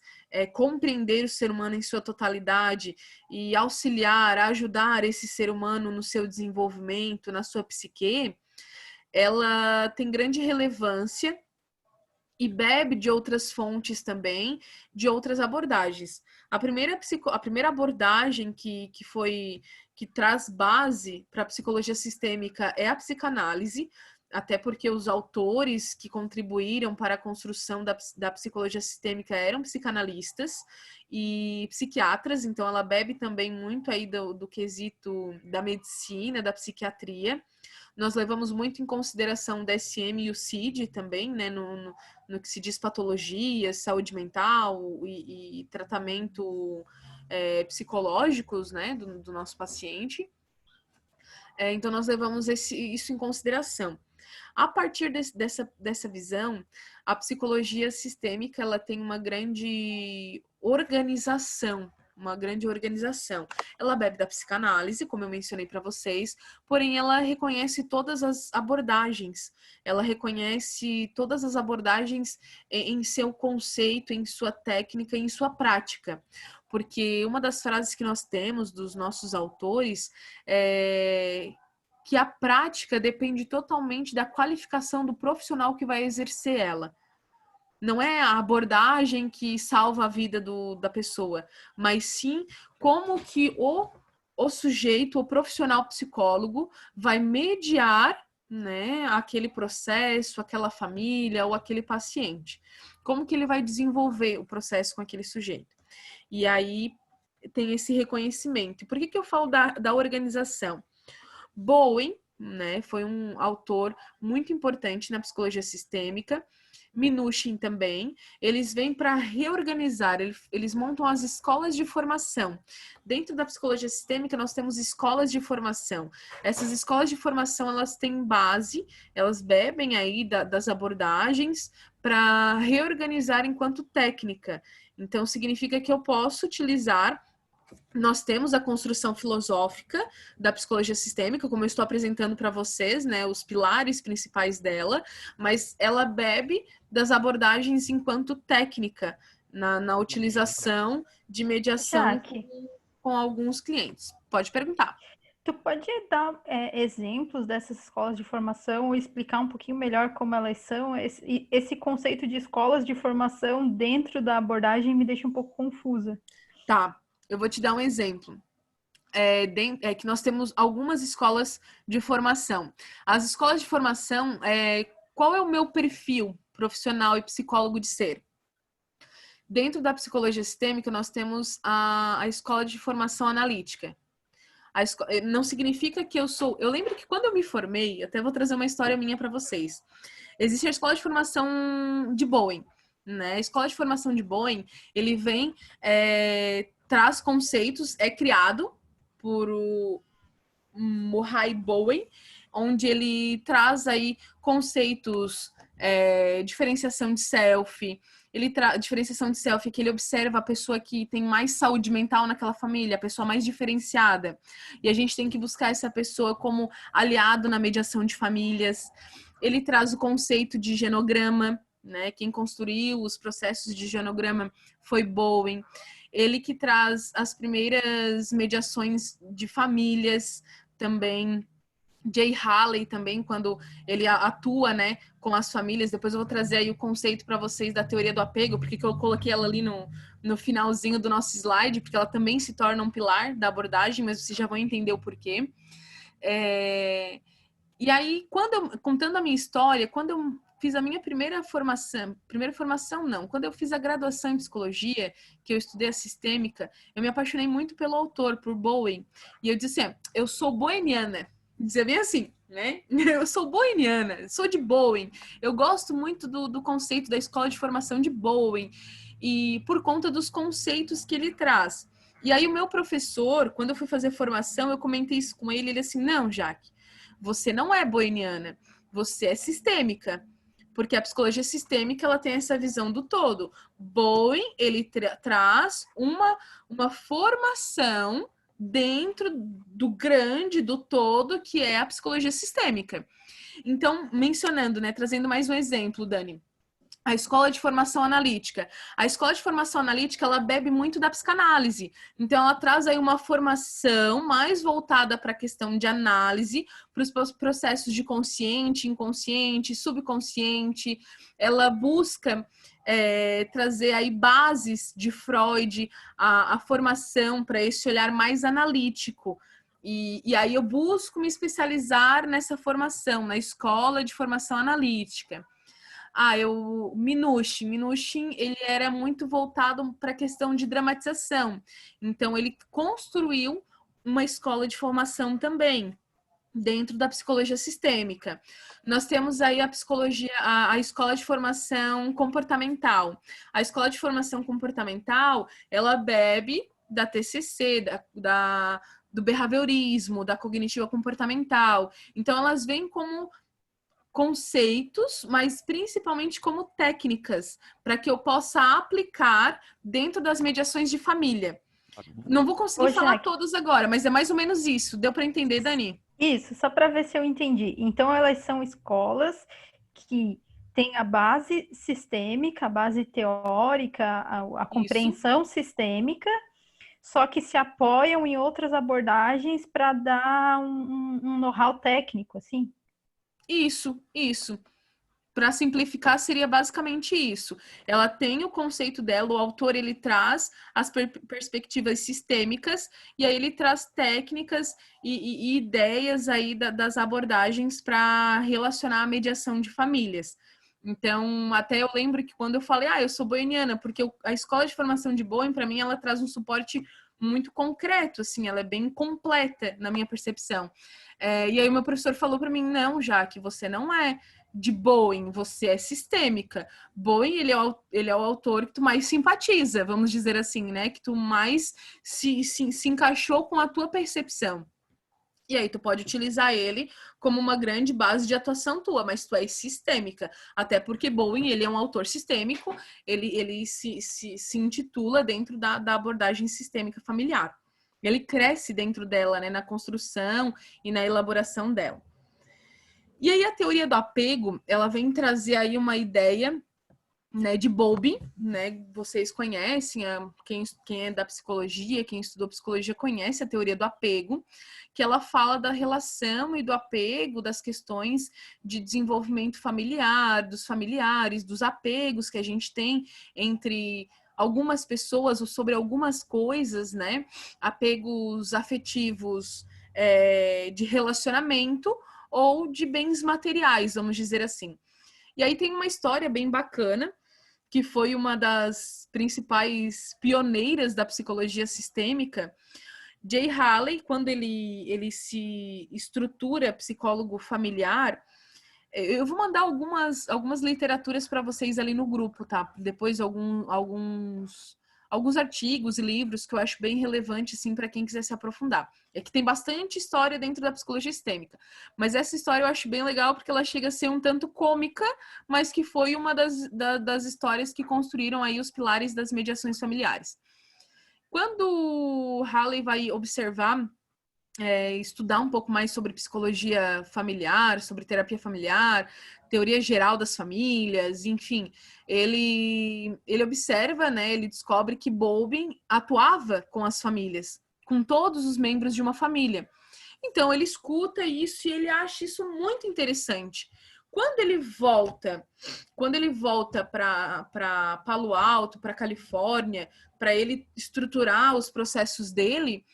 compreender o ser humano em sua totalidade e auxiliar, ajudar esse ser humano no seu desenvolvimento, na sua psique, ela tem grande relevância e bebe de outras fontes também, de outras abordagens. A primeira abordagem que traz base para a psicologia sistêmica é a psicanálise, até porque os autores que contribuíram para a construção da psicologia sistêmica eram psicanalistas e psiquiatras, então ela bebe também muito aí do quesito da medicina, da psiquiatria. Nós levamos muito em consideração o DSM e o CID também, né, no que se diz patologia, saúde mental e tratamento psicológicos, né, do nosso paciente. Então, nós levamos isso em consideração. A partir dessa visão, a psicologia sistêmica ela tem uma grande organização. Ela bebe da psicanálise, como eu mencionei para vocês, porém ela reconhece todas as abordagens. Ela reconhece todas as abordagens em seu conceito, em sua técnica, em sua prática. Porque uma das frases que nós temos dos nossos autores é que a prática depende totalmente da qualificação do profissional que vai exercer ela. Não é a abordagem que salva a vida da pessoa, mas sim como que o sujeito, o profissional psicólogo, vai mediar, né, aquele processo, aquela família ou aquele paciente. Como que ele vai desenvolver o processo com aquele sujeito. E aí tem esse reconhecimento. Por que eu falo da organização? Bowen, né, foi um autor muito importante na psicologia sistêmica, Minuchin também, eles vêm para reorganizar, eles montam as escolas de formação. Dentro da psicologia sistêmica, nós temos escolas de formação. Essas escolas de formação, elas têm base, elas bebem aí das abordagens para reorganizar enquanto técnica. Então, significa que eu posso utilizar. Nós temos a construção filosófica da psicologia sistêmica, como eu estou apresentando para vocês, né, os pilares principais dela, mas ela bebe das abordagens enquanto técnica, na utilização de mediação com alguns clientes. Pode perguntar. Tu pode dar exemplos dessas escolas de formação ou explicar um pouquinho melhor como elas são? Esse conceito de escolas de formação dentro da abordagem me deixa um pouco confusa. Tá. Eu vou te dar um exemplo. Que nós temos algumas escolas de formação. As escolas de formação, qual é o meu perfil profissional e psicólogo de ser? Dentro da psicologia sistêmica, nós temos a escola de formação analítica. Não significa que eu sou... Eu lembro que quando eu me formei, até vou trazer uma história minha para vocês. Existe a escola de formação de Bowen, né? A escola de formação de Bowen, ele vem... traz conceitos, é criado por Murray Bowen, onde ele traz aí conceitos, diferenciação de self, diferenciação de self, que ele observa a pessoa que tem mais saúde mental naquela família, a pessoa mais diferenciada, e a gente tem que buscar essa pessoa como aliado na mediação de famílias. Ele traz o conceito de genograma, né? Quem construiu os processos de genograma foi Bowen. Ele que traz as primeiras mediações de famílias também. Jay Haley também, quando ele atua, né, com as famílias. Depois eu vou trazer aí o conceito para vocês da teoria do apego, porque eu coloquei ela ali no finalzinho do nosso slide, porque ela também se torna um pilar da abordagem, mas vocês já vão entender o porquê. E aí, contando a minha história, quando eu fiz a minha primeira formação não, quando eu fiz a graduação em psicologia, que eu estudei a sistêmica, eu me apaixonei muito pelo autor, por Bowen, e eu disse assim, eu sou bohemiana, dizia bem assim, né? Eu sou bohemiana, sou de Bowen, eu gosto muito do conceito da escola de formação de Bowen, e por conta dos conceitos que ele traz. E aí o meu professor, quando eu fui fazer formação, eu comentei isso com ele, ele assim, não, Jaque, você não é bohemiana, você é sistêmica. Porque a psicologia sistêmica, ela tem essa visão do todo. Bowen, ele traz uma formação dentro do grande, do todo, que é a psicologia sistêmica. Então, mencionando, né, trazendo mais um exemplo, Dani, a escola de formação analítica. A escola de formação analítica, ela bebe muito da psicanálise. Então, ela traz aí uma formação mais voltada para a questão de análise, para os processos de consciente, inconsciente, subconsciente. Ela busca trazer aí bases de Freud, a formação para esse olhar mais analítico. E aí eu busco me especializar nessa formação, na escola de formação analítica. Minuchin, ele era muito voltado para a questão de dramatização. Então, ele construiu uma escola de formação também, dentro da psicologia sistêmica. Nós temos aí a psicologia, a escola de formação comportamental. A escola de formação comportamental, ela bebe da TCC, do behaviorismo, da cognitiva comportamental. Então, elas vêm como conceitos, mas principalmente como técnicas, para que eu possa aplicar dentro das mediações de família. Não vou conseguir falar todos agora, mas é mais ou menos isso. Deu para entender, Dani? Isso, só para ver se eu entendi. Então, elas são escolas que têm a base sistêmica, a base teórica, a compreensão sistêmica, só que se apoiam em outras abordagens para dar um know-how técnico, assim? Isso. Para simplificar, seria basicamente isso. Ela tem o conceito dela, o autor ele traz as perspectivas sistêmicas e aí ele traz técnicas e ideias aí das abordagens para relacionar a mediação de famílias. Então, até eu lembro que quando eu falei, eu sou boêmiana, porque a escola de formação de Bowen, para mim, ela traz um suporte muito concreto, assim, ela é bem completa na minha percepção. E aí o meu professor falou para mim, não, Jaque, você não é de Bowen, você é sistêmica. Bowen, ele é o autor que tu mais simpatiza, vamos dizer assim, né? Que tu mais se encaixou com a tua percepção. E aí tu pode utilizar ele como uma grande base de atuação tua, mas tu é sistêmica. Até porque Bowen, ele é um autor sistêmico, ele se intitula dentro da abordagem sistêmica familiar. Ele cresce dentro dela, né, na construção e na elaboração dela. E aí a teoria do apego, ela vem trazer aí uma ideia, né, de Bowlby, né? Vocês conhecem, quem é da psicologia, quem estudou psicologia conhece a teoria do apego, que ela fala da relação e do apego, das questões de desenvolvimento familiar, dos familiares, dos apegos que a gente tem entre algumas pessoas ou sobre algumas coisas, né? Apegos afetivos de relacionamento ou de bens materiais, vamos dizer assim. E aí tem uma história bem bacana, que foi uma das principais pioneiras da psicologia sistêmica. Jay Haley, quando ele se estrutura psicólogo familiar, eu vou mandar algumas literaturas para vocês ali no grupo, tá? Depois alguns artigos e livros que eu acho bem relevante, assim, para quem quiser se aprofundar. É que tem bastante história dentro da psicologia sistêmica, mas essa história eu acho bem legal porque ela chega a ser um tanto cômica, mas que foi uma das histórias que construíram aí os pilares das mediações familiares. Quando Haley vai observar, estudar um pouco mais sobre psicologia familiar, sobre terapia familiar, teoria geral das famílias, enfim, ele observa, né, ele descobre que Bowlby atuava com as famílias, com todos os membros de uma família. Então, ele escuta isso e ele acha isso muito interessante. Quando ele volta para Palo Alto, para Califórnia, para ele estruturar os processos dele,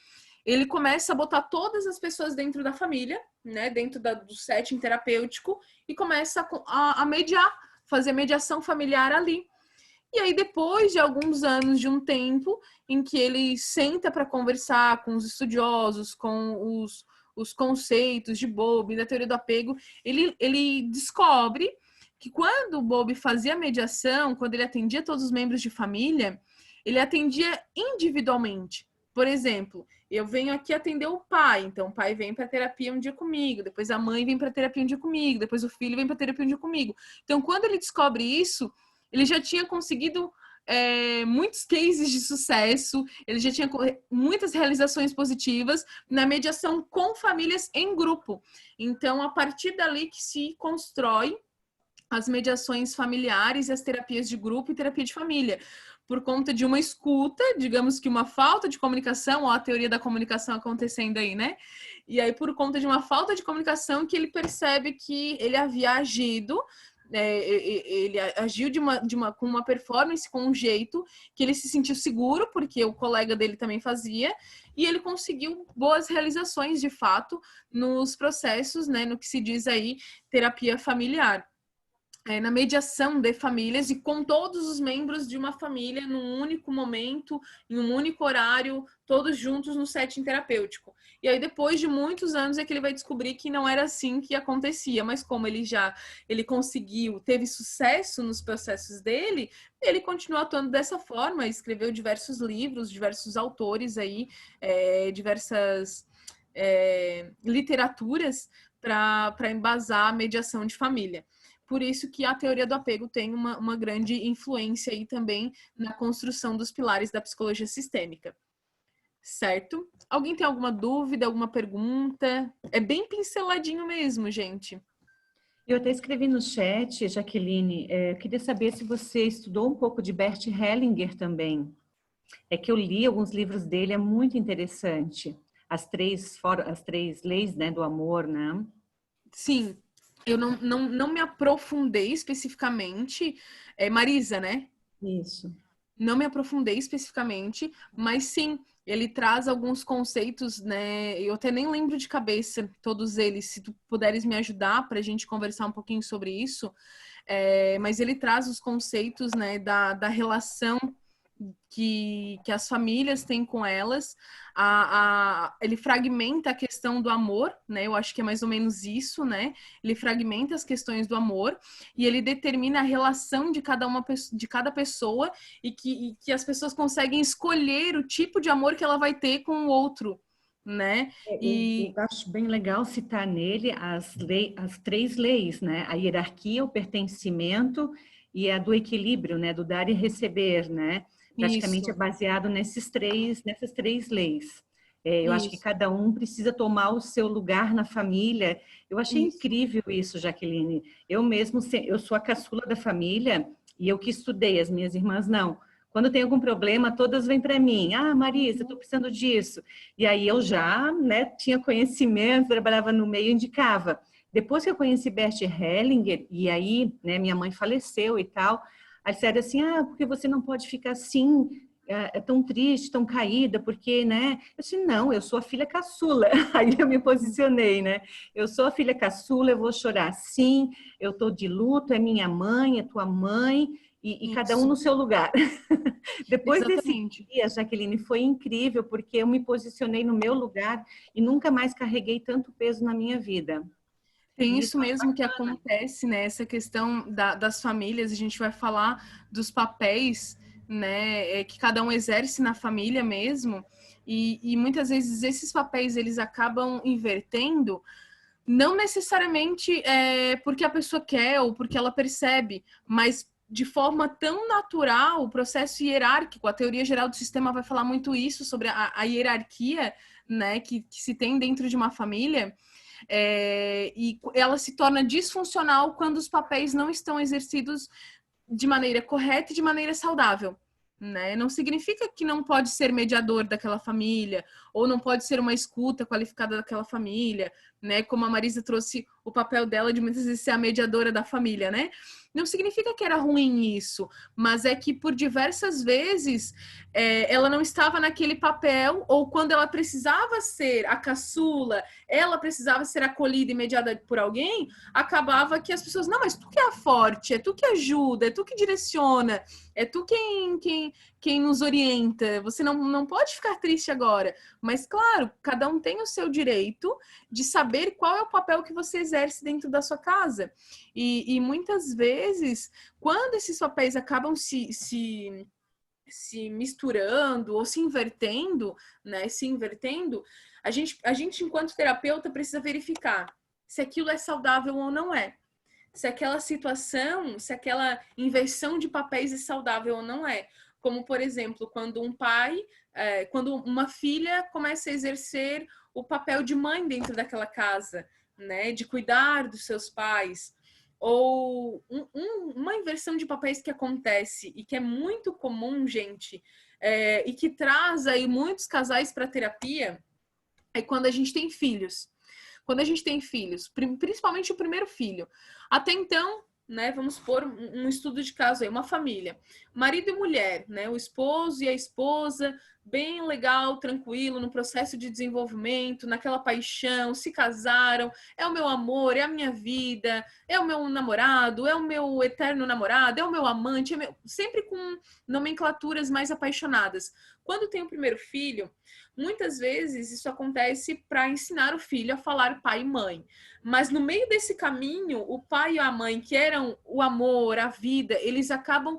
ele começa a botar todas as pessoas dentro da família, né, dentro do setting terapêutico, e começa a mediar, fazer mediação familiar ali. E aí, depois de alguns anos, de um tempo, em que ele senta para conversar com os estudiosos, com os conceitos de Bowlby, da teoria do apego, ele descobre que quando o Bowlby fazia mediação, quando ele atendia todos os membros de família, ele atendia individualmente. Por exemplo, eu venho aqui atender o pai, então o pai vem para terapia um dia comigo, depois a mãe vem para terapia um dia comigo, depois o filho vem para terapia um dia comigo. Então, quando ele descobre isso, ele já tinha conseguido muitos cases de sucesso, ele já tinha muitas realizações positivas na mediação com famílias em grupo. Então, a partir dali que se constrói as mediações familiares e as terapias de grupo e terapia de família. Por conta de uma escuta, digamos que uma falta de comunicação, ou a teoria da comunicação acontecendo aí, né? E aí, por conta de uma falta de comunicação, que ele percebe que ele havia agido, ele agiu com uma performance, com um jeito que ele se sentiu seguro, porque o colega dele também fazia, e ele conseguiu boas realizações, de fato, nos processos, né? No que se diz aí, terapia familiar. Na mediação de famílias e com todos os membros de uma família num único momento, em um único horário, todos juntos no setting terapêutico. E aí, depois de muitos anos, é que ele vai descobrir que não era assim que acontecia, mas como ele conseguiu, teve sucesso nos processos dele, ele continuou atuando dessa forma, escreveu diversos livros, diversos autores aí, diversas literaturas para embasar a mediação de família. Por isso que a teoria do apego tem uma grande influência aí também na construção dos pilares da psicologia sistêmica. Certo? Alguém tem alguma dúvida, alguma pergunta? É bem pinceladinho mesmo, gente. Eu até escrevi no chat, Jaqueline, eu queria saber se você estudou um pouco de Bert Hellinger também. É que eu li alguns livros dele, é muito interessante. As três leis, né, do amor, né? Sim. Eu não me aprofundei especificamente. Marisa, né? Isso. Não me aprofundei especificamente, mas sim, ele traz alguns conceitos, né? Eu até nem lembro de cabeça todos eles. Se tu puderes me ajudar para a gente conversar um pouquinho sobre isso. Mas ele traz os conceitos, né, da relação que as famílias têm com elas, ele fragmenta a questão do amor, né? Eu acho que é mais ou menos isso, né? Ele fragmenta as questões do amor e ele determina a relação de cada pessoa e que as pessoas conseguem escolher o tipo de amor que ela vai ter com o outro, né? Eu acho bem legal citar nele as três leis, né? A hierarquia, o pertencimento e a do equilíbrio, né? Do dar e receber, né? Praticamente Isso. é baseado nessas três leis. Eu acho que cada um precisa tomar o seu lugar na família. Eu achei incrível isso, Jaqueline. Eu sou a caçula da família e eu que estudei, as minhas irmãs não. Quando tem algum problema, todas vêm para mim. Ah, Marisa, estou precisando disso. E aí eu já, né, tinha conhecimento, trabalhava no meio, indicava. Depois que eu conheci Bert Hellinger, e aí, né, minha mãe faleceu e tal, aí disseram assim, porque você não pode ficar assim, tão triste, tão caída, porque, né? Eu disse, não, eu sou a filha caçula. Aí eu me posicionei, né? Eu sou a filha caçula, eu vou chorar sim, eu estou de luto, é minha mãe, é tua mãe, e cada um no seu lugar. Depois Exatamente. desse dia, Jaqueline, foi incrível, porque eu me posicionei no meu lugar e nunca mais carreguei tanto peso na minha vida. Tem isso mesmo que acontece, né? Essa questão das famílias, a gente vai falar dos papéis, né? Que cada um exerce na família mesmo. E muitas vezes esses papéis, eles acabam invertendo, não necessariamente porque a pessoa quer ou porque ela percebe, mas de forma tão natural, o processo hierárquico, a teoria geral do sistema vai falar muito isso, sobre a hierarquia, né? Que se tem dentro de uma família. E ela se torna disfuncional quando os papéis não estão exercidos de maneira correta e de maneira saudável, né? Não significa que não pode ser mediador daquela família ou não pode ser uma escuta qualificada daquela família, né? Como a Marisa trouxe o papel dela de muitas vezes ser a mediadora da família, né? Não significa que era ruim isso, mas é que por diversas vezes ela não estava naquele papel, ou quando ela precisava ser a caçula, ela precisava ser acolhida e mediada por alguém, acabava que as pessoas, não, mas tu que é a forte, é tu que ajuda, é tu que direciona, é tu quem nos orienta, você não pode ficar triste agora. Mas, claro, cada um tem o seu direito de saber qual é o papel que você exerce dentro da sua casa. E muitas vezes, quando esses papéis acabam se misturando ou se invertendo, né? A gente, enquanto terapeuta, precisa verificar se aquilo é saudável ou não é. se aquela situação, se aquela inversão de papéis é saudável ou não é. Como, por exemplo, quando um pai, quando uma filha começa a exercer o papel de mãe dentro daquela casa, né? De cuidar dos seus pais. Ou uma inversão de papéis que acontece e que é muito comum, gente, e que traz aí muitos casais para terapia, é quando a gente tem filhos. Quando a gente tem filhos, principalmente o primeiro filho. Até então, né, vamos pôr um estudo de caso aí, uma família. Marido e mulher, né, o esposo e a esposa, bem legal, tranquilo, no processo de desenvolvimento, naquela paixão, se casaram, é o meu amor, é a minha vida, é o meu namorado, é o meu eterno namorado, é o meu amante, sempre com nomenclaturas mais apaixonadas. Quando tem o primeiro filho, muitas vezes isso acontece para ensinar o filho a falar pai e mãe. Mas no meio desse caminho, o pai e a mãe, que eram o amor, a vida, eles acabam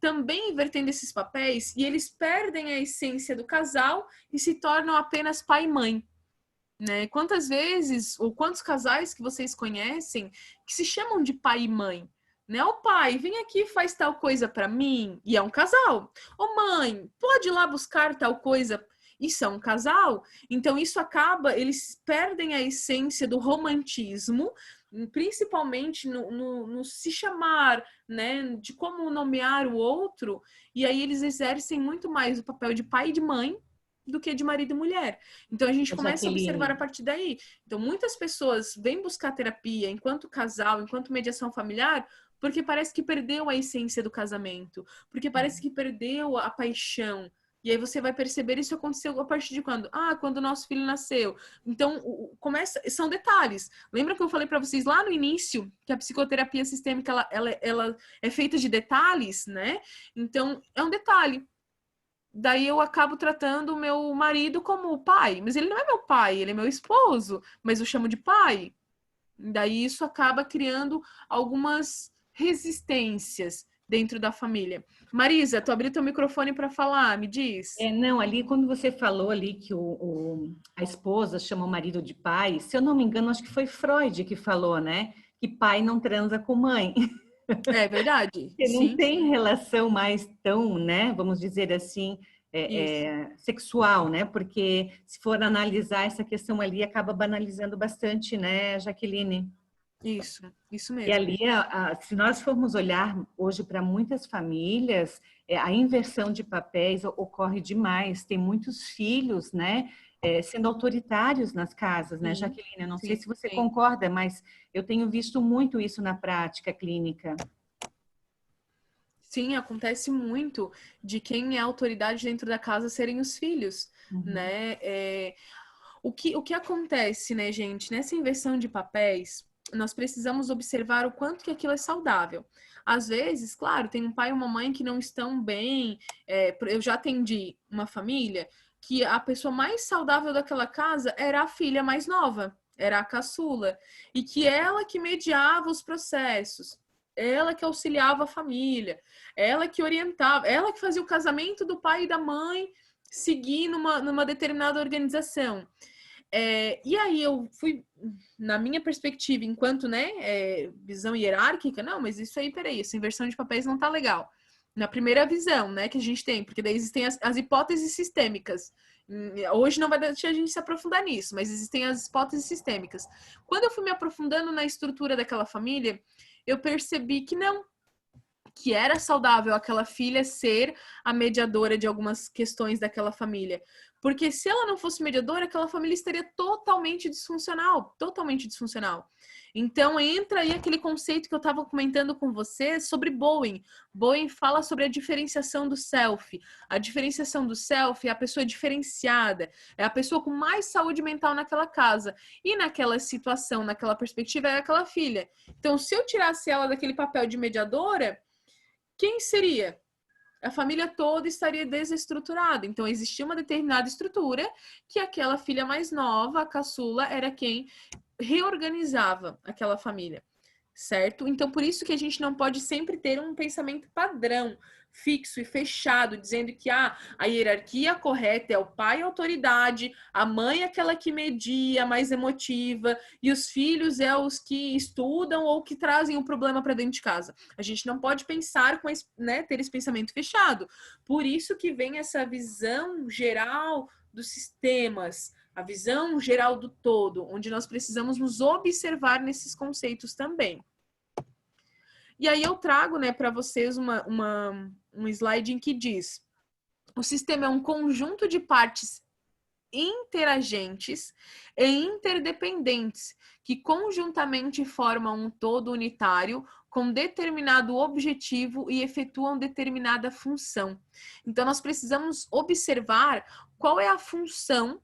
também invertendo esses papéis e eles perdem a essência do casal e se tornam apenas pai e mãe. Né? Quantas vezes, ou quantos casais que vocês conhecem que se chamam de pai e mãe? Né? Ô pai, vem aqui e faz tal coisa para mim. E é um casal. Ô mãe, pode ir lá buscar tal coisa. Isso é um casal. Então isso acaba, eles perdem a essência do romantismo, principalmente no se chamar, né, de como nomear o outro, e aí eles exercem muito mais o papel de pai e de mãe do que de marido e mulher. Então a gente começa a observar a partir daí. Então muitas pessoas vêm buscar terapia enquanto casal, enquanto mediação familiar, porque parece que perdeu a essência do casamento, porque parece que perdeu a paixão. E aí você vai perceber isso aconteceu a partir de quando? Quando o nosso filho nasceu. Então, são detalhes. Lembra que eu falei para vocês lá no início que a psicoterapia sistêmica ela é feita de detalhes, né? Então, é um detalhe. Daí eu acabo tratando o meu marido como pai. Mas ele não é meu pai, ele é meu esposo. Mas eu chamo de pai. Daí isso acaba criando algumas resistências dentro da família. Marisa, tu abriu teu microfone para falar, me diz. Não, ali quando você falou ali que a esposa chama o marido de pai, se eu não me engano, acho que foi Freud que falou, né? Que pai não transa com mãe. É verdade. Não tem relação mais tão, né? Vamos dizer assim, sexual, né? Porque se for analisar essa questão ali, acaba banalizando bastante, né, Jaqueline? Isso mesmo. E ali, se nós formos olhar hoje para muitas famílias, a inversão de papéis ocorre demais. Tem muitos filhos, né, sendo autoritários nas casas, né, Jaqueline? Eu não sei se você concorda, mas eu tenho visto muito isso na prática clínica. Sim, acontece muito de quem é autoridade dentro da casa serem os filhos, né? O que acontece, né, gente? Nessa inversão de papéis, nós precisamos observar o quanto que aquilo é saudável. Às vezes, claro, tem um pai e uma mãe que não estão bem. Eu já atendi uma família que a pessoa mais saudável daquela casa era a filha mais nova, era a caçula, e que ela que mediava os processos, ela que auxiliava a família, ela que orientava, ela que fazia o casamento do pai e da mãe seguir numa determinada organização. E aí eu fui, na minha perspectiva, enquanto, né, visão hierárquica, não, mas isso aí, peraí, essa inversão de papéis não tá legal. Na primeira visão, né, que a gente tem, porque daí existem as hipóteses sistêmicas. Hoje não vai deixar a gente se aprofundar nisso, mas existem as hipóteses sistêmicas. Quando eu fui me aprofundando na estrutura daquela família, eu percebi que não, que era saudável aquela filha ser a mediadora de algumas questões daquela família. Porque se ela não fosse mediadora, aquela família estaria totalmente disfuncional, totalmente disfuncional. Então entra aí aquele conceito que eu estava comentando com você sobre Bowen. Bowen fala sobre a diferenciação do self. A diferenciação do self é a pessoa diferenciada, é a pessoa com mais saúde mental naquela casa. E naquela situação, naquela perspectiva, é aquela filha. Então, se eu tirasse ela daquele papel de mediadora, quem seria? A família toda estaria desestruturada. Então, existia uma determinada estrutura que aquela filha mais nova, a caçula, era quem reorganizava aquela família, certo? Então, por isso que a gente não pode sempre ter um pensamento padrão. fixo e fechado, dizendo que a hierarquia correta é o pai a autoridade, a mãe é aquela que media, mais emotiva, e os filhos é os que estudam ou que trazem o problema para dentro de casa. A gente não pode pensar com esse, né, ter esse pensamento fechado. Por isso que vem essa visão geral dos sistemas, a visão geral do todo, onde nós precisamos nos observar nesses conceitos também. E aí eu trago, né, para vocês um slide em que diz: o sistema é um conjunto de partes interagentes e interdependentes que conjuntamente formam um todo unitário com determinado objetivo e efetuam determinada função. Então nós precisamos observar qual é a função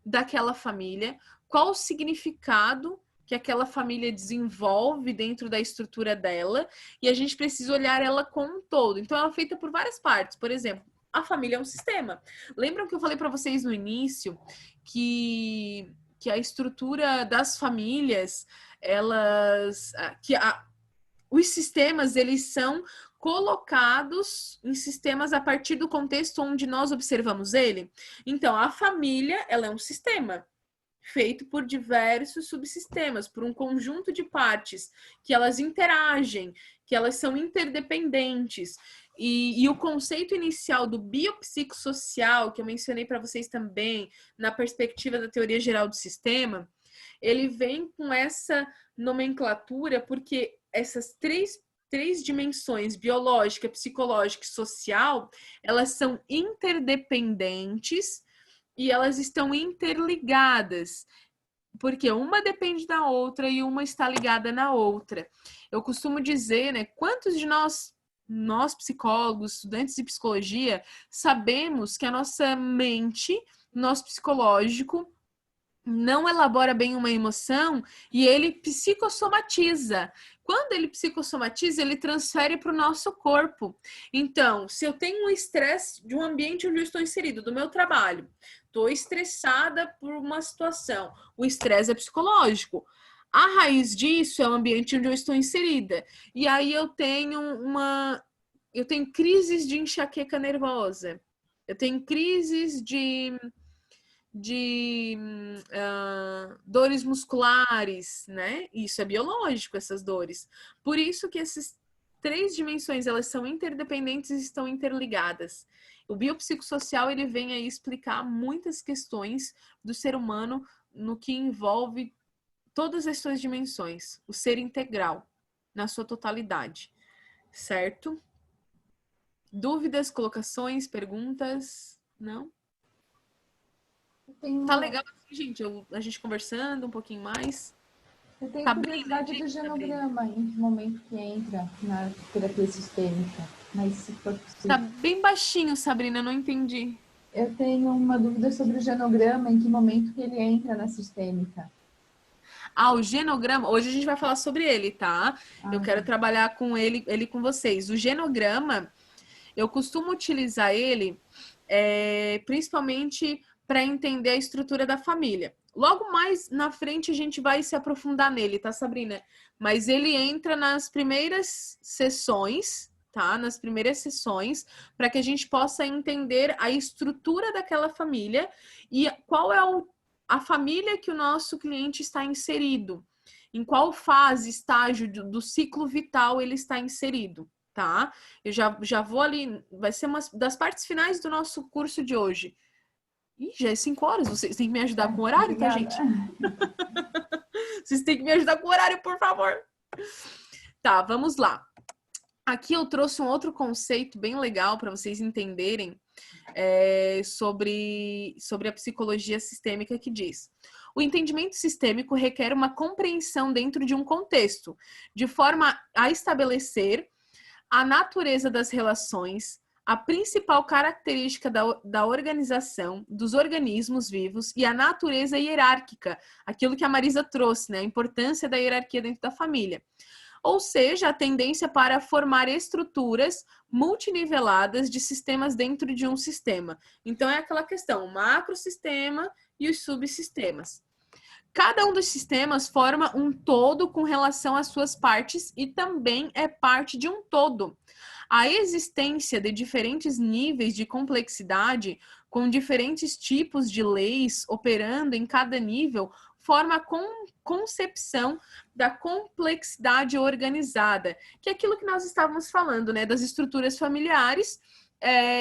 daquela família, qual o significado que aquela família desenvolve dentro da estrutura dela, e a gente precisa olhar ela como um todo. Então, ela é feita por várias partes. Por exemplo, a família é um sistema. Lembram que eu falei para vocês no início que a estrutura das famílias, os sistemas, eles são colocados em sistemas a partir do contexto onde nós observamos ele? Então, a família, ela é um sistema feito por diversos subsistemas, por um conjunto de partes que elas interagem, que elas são interdependentes. E o conceito inicial do biopsicossocial, que eu mencionei para vocês também, na perspectiva da teoria geral do sistema, ele vem com essa nomenclatura porque essas três dimensões, biológica, psicológica e social, elas são interdependentes e elas estão interligadas, porque uma depende da outra e uma está ligada na outra. Eu costumo dizer, né, quantos de nós psicólogos, estudantes de psicologia, sabemos que a nossa mente, nosso psicológico, não elabora bem uma emoção e ele psicossomatiza. Quando ele psicossomatiza, ele transfere para o nosso corpo. Então, se eu tenho um estresse de um ambiente onde eu estou inserido, do meu trabalho, estou estressada por uma situação, o estresse é psicológico. A raiz disso é o ambiente onde eu estou inserida. E aí eu tenho crises de enxaqueca nervosa. Eu tenho crises de dores musculares, né? Isso é biológico, essas dores. Por isso que essas três dimensões, elas são interdependentes e estão interligadas. O biopsicossocial, ele vem aí explicar muitas questões do ser humano no que envolve todas as suas dimensões, o ser integral, na sua totalidade, certo? Dúvidas, colocações, perguntas? Não? Tá legal assim, gente, a gente conversando um pouquinho mais. Eu tenho curiosidade do genograma, em que momento que entra na terapia sistêmica. Mas se for possível. Tá bem baixinho, Sabrina, não entendi. Eu tenho uma dúvida sobre o genograma, em que momento que ele entra na sistêmica. O genograma, hoje a gente vai falar sobre ele, tá? Eu quero trabalhar com ele com vocês. O genograma, eu costumo utilizar ele principalmente para entender a estrutura da família. Logo mais na frente a gente vai se aprofundar nele, tá, Sabrina? Mas ele entra nas primeiras sessões, tá? Nas primeiras sessões, para que a gente possa entender a estrutura daquela família e qual é a família que o nosso cliente está inserido. Em qual fase, estágio do ciclo vital ele está inserido, tá? Eu já vou ali, vai ser uma das partes finais do nosso curso de hoje. Ih, já é 5 horas, vocês têm que me ajudar com o horário, tá, gente? Vocês têm que me ajudar com o horário, por favor. Tá, vamos lá. Aqui eu trouxe um outro conceito bem legal para vocês entenderem sobre a psicologia sistêmica, que diz: o entendimento sistêmico requer uma compreensão dentro de um contexto, de forma a estabelecer a natureza das relações, a principal característica da organização, dos organismos vivos e a natureza hierárquica, aquilo que a Marisa trouxe, né? A importância da hierarquia dentro da família. Ou seja, a tendência para formar estruturas multiniveladas de sistemas dentro de um sistema. Então, é aquela questão, o macrosistema e os subsistemas. Cada um dos sistemas forma um todo com relação às suas partes e também é parte de um todo. A existência de diferentes níveis de complexidade, com diferentes tipos de leis operando em cada nível, forma a concepção da complexidade organizada, que é aquilo que nós estávamos falando, né, das estruturas familiares,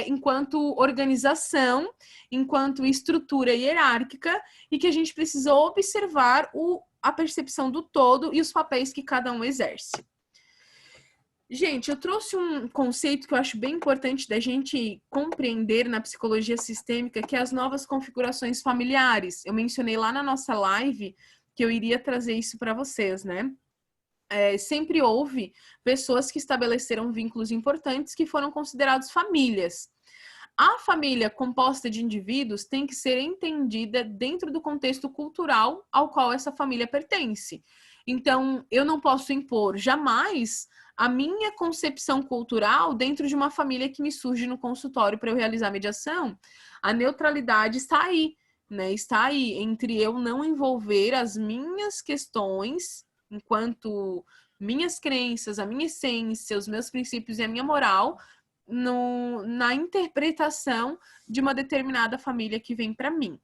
enquanto organização, enquanto estrutura hierárquica, e que a gente precisa observar a percepção do todo e os papéis que cada um exerce. Gente, eu trouxe um conceito que eu acho bem importante da gente compreender na psicologia sistêmica, que é as novas configurações familiares. Eu mencionei lá na nossa live que eu iria trazer isso para vocês, né? Sempre houve pessoas que estabeleceram vínculos importantes que foram considerados famílias. A família composta de indivíduos tem que ser entendida dentro do contexto cultural ao qual essa família pertence. Então, eu não posso impor jamais a minha concepção cultural dentro de uma família que me surge no consultório para eu realizar a mediação. A neutralidade está aí, né? Está aí entre eu não envolver as minhas questões enquanto minhas crenças, a minha essência, os meus princípios e a minha moral na interpretação de uma determinada família que vem para mim.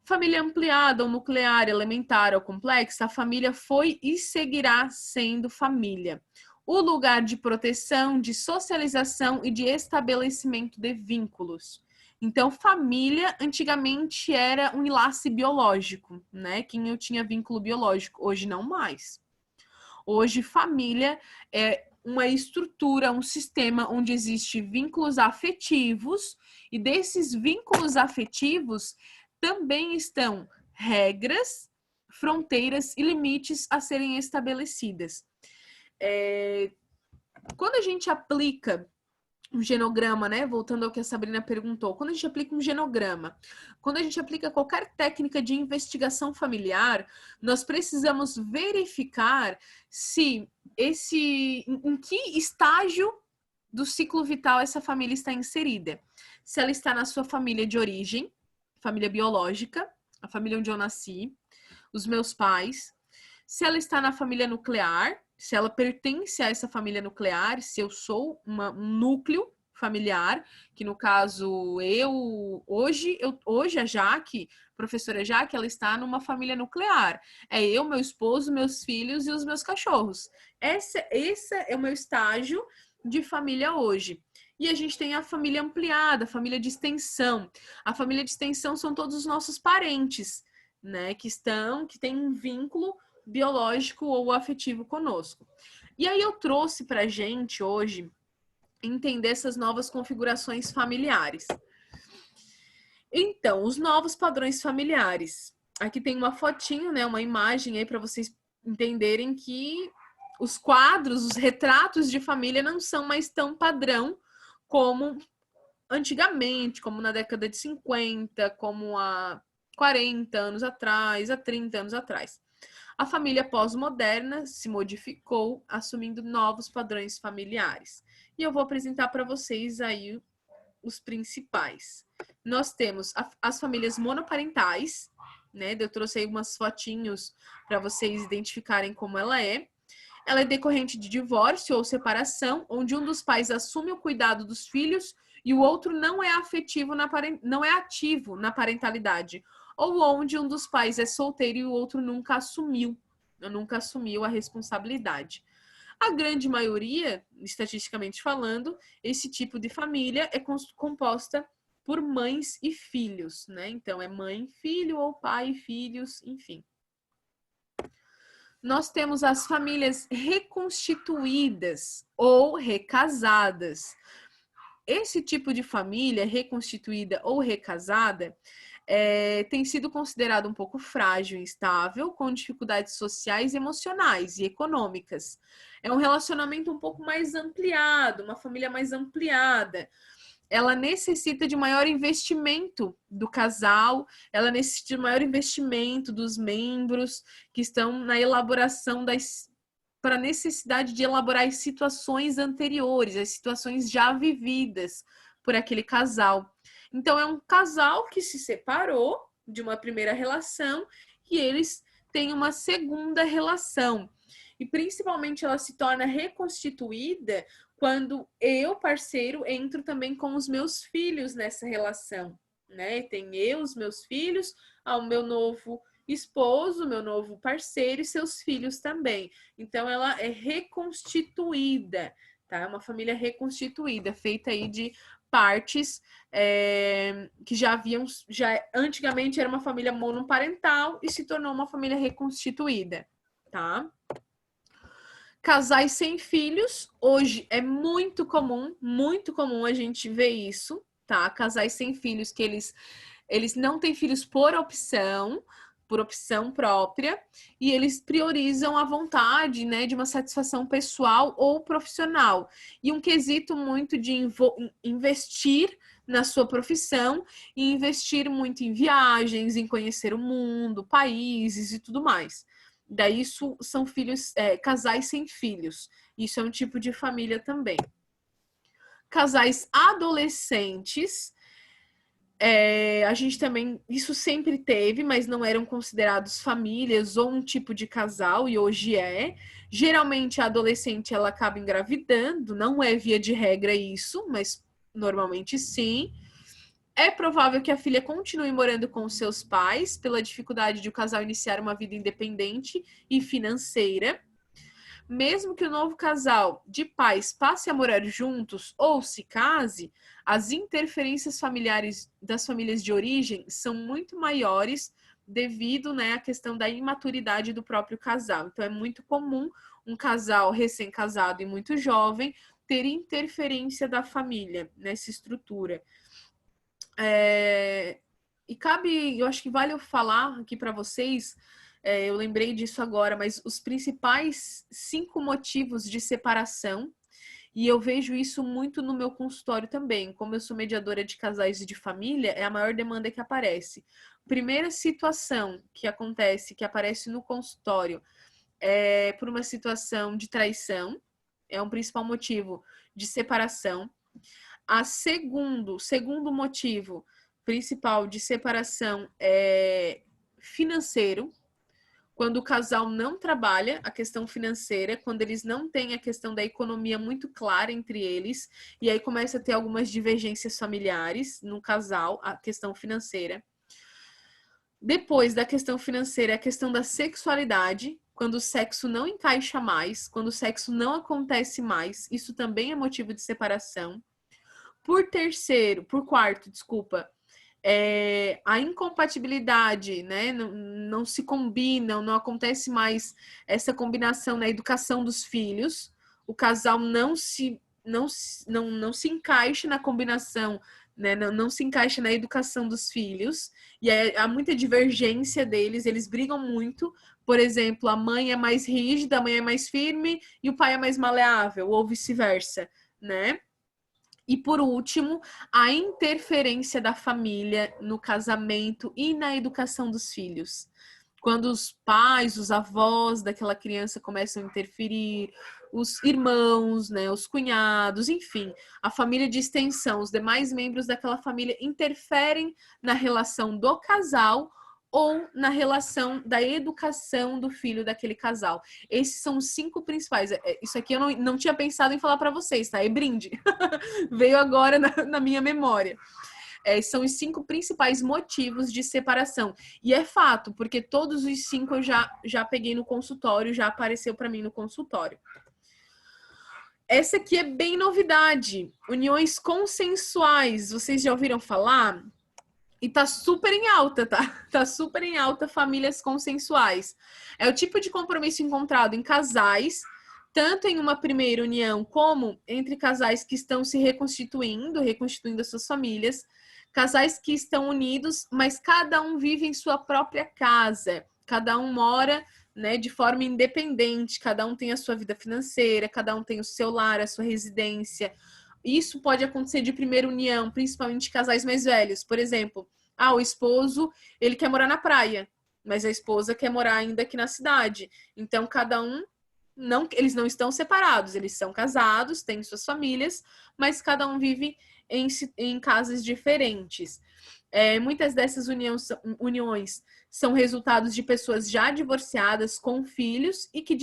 Família ampliada ou nuclear, elementar ou complexa, a família foi e seguirá sendo família. O lugar de proteção, de socialização e de estabelecimento de vínculos. Então, família antigamente era um enlace biológico, né? Quem eu tinha vínculo biológico, hoje não mais. Hoje, família é uma estrutura, um sistema onde existem vínculos afetivos, e desses vínculos afetivos também estão regras, fronteiras e limites a serem estabelecidas. Quando a gente aplica um genograma, né? Voltando ao que a Sabrina perguntou, quando a gente aplica um genograma, quando a gente aplica qualquer técnica de investigação familiar, nós precisamos verificar se em que estágio do ciclo vital essa família está inserida. Se ela está na sua família de origem, família biológica, a família onde eu nasci, os meus pais, se ela está na família nuclear, se ela pertence a essa família nuclear, se eu sou um núcleo familiar, que no caso hoje a Jaque, professora Jaque, ela está numa família nuclear. É eu, meu esposo, meus filhos e os meus cachorros. Esse é o meu estágio de família hoje. E a gente tem a família ampliada, a família de extensão. A família de extensão são todos os nossos parentes, né, que têm um vínculo biológico ou afetivo conosco. E aí eu trouxe pra gente hoje entender essas novas configurações familiares. Então, os novos padrões familiares. Aqui tem uma fotinho, né, uma imagem aí para vocês entenderem que os quadros, os retratos de família não são mais tão padrão como antigamente, como na década de 50, como há 40 anos atrás, há 30 anos atrás. A família pós-moderna se modificou, assumindo novos padrões familiares. E eu vou apresentar para vocês aí os principais. Nós temos as famílias monoparentais, né? Eu trouxe aí umas fotinhos para vocês identificarem como ela é. Ela é decorrente de divórcio ou separação, onde um dos pais assume o cuidado dos filhos e o outro não é não é ativo na parentalidade, ou onde um dos pais é solteiro e o outro nunca assumiu a responsabilidade. A grande maioria, estatisticamente falando, esse tipo de família é composta por mães e filhos, né? Então, é mãe, filho, ou pai, filhos, enfim. Nós temos as famílias reconstituídas ou recasadas. Esse tipo de família reconstituída ou recasada tem sido considerado um pouco frágil e instável, com dificuldades sociais, emocionais e econômicas. É um relacionamento um pouco mais ampliado, uma família mais ampliada. Ela necessita de maior investimento do casal, ela necessita de maior investimento dos membros que estão na elaboração para a necessidade de elaborar as situações anteriores, as situações já vividas por aquele casal. Então, é um casal que se separou de uma primeira relação e eles têm uma segunda relação. E, principalmente, ela se torna reconstituída quando eu, parceiro, entro também com os meus filhos nessa relação, né? Tem eu, os meus filhos, ao meu novo esposo, meu novo parceiro e seus filhos também. Então, ela é reconstituída, tá? É uma família reconstituída, feita aí de partes que já antigamente era uma família monoparental e se tornou uma família reconstituída, tá? Casais sem filhos, hoje é muito comum a gente ver isso, tá? Casais sem filhos que eles não têm filhos por opção própria, e eles priorizam a vontade, né, de uma satisfação pessoal ou profissional. E um quesito muito de investir na sua profissão e investir muito em viagens, em conhecer o mundo, países e tudo mais. Daí isso são casais sem filhos. Isso é um tipo de família também. Casais adolescentes, a gente também, isso sempre teve, mas não eram considerados famílias ou um tipo de casal, e hoje é. Geralmente a adolescente ela acaba engravidando, não é via de regra isso, mas normalmente sim. É provável que a filha continue morando com os seus pais, pela dificuldade de o casal iniciar uma vida independente e financeira. Mesmo que o novo casal de pais passe a morar juntos ou se case, as interferências familiares das famílias de origem são muito maiores devido, né, à questão da imaturidade do próprio casal. Então, é muito comum um casal recém-casado e muito jovem ter interferência da família nessa estrutura. E cabe, eu acho que vale eu falar aqui para vocês, eu lembrei disso agora, mas os principais 5 motivos de separação, e eu vejo isso muito no meu consultório também, como eu sou mediadora de casais e de família, é a maior demanda que aparece. Primeira situação que aparece no consultório, é por uma situação de traição, é um principal motivo de separação. Segundo motivo principal de separação é financeiro, quando o casal não trabalha a questão financeira, quando eles não têm a questão da economia muito clara entre eles, e aí começa a ter algumas divergências familiares no casal, a questão financeira. Depois da questão financeira, a questão da sexualidade, quando o sexo não encaixa mais, quando o sexo não acontece mais, isso também é motivo de separação. Por quarto, a incompatibilidade, né? Não se combinam, não acontece mais essa combinação na educação dos filhos. O casal não se encaixa na combinação, né? Não se encaixa na educação dos filhos. E há muita divergência deles, eles brigam muito. Por exemplo, a mãe é mais rígida, a mãe é mais firme e o pai é mais maleável, ou vice-versa, né? E, por último, a interferência da família no casamento e na educação dos filhos. Quando os pais, os avós daquela criança começam a interferir, os irmãos, né, os cunhados, enfim, a família de extensão, os demais membros daquela família interferem na relação do casal ou na relação da educação do filho daquele casal. Esses são os 5 principais. Isso aqui eu não tinha pensado em falar para vocês, tá? É brinde. Veio agora na minha memória. São os 5 principais motivos de separação. E é fato, porque todos os 5 eu já peguei no consultório, já apareceu para mim no consultório. Essa aqui é bem novidade. Uniões consensuais. Vocês já ouviram falar? E tá super em alta, tá? Tá super em alta famílias consensuais. É o tipo de compromisso encontrado em casais, tanto em uma primeira união, como entre casais que estão se reconstituindo as suas famílias, casais que estão unidos, mas cada um vive em sua própria casa, cada um mora, né, de forma independente, cada um tem a sua vida financeira, cada um tem o seu lar, a sua residência. Isso pode acontecer de primeira união, principalmente casais mais velhos. Por exemplo, o esposo, ele quer morar na praia, mas a esposa quer morar ainda aqui na cidade. Então, cada um, eles não estão separados, eles são casados, têm suas famílias, mas cada um vive em casas diferentes. Muitas dessas uniões são resultados de pessoas já divorciadas com filhos e que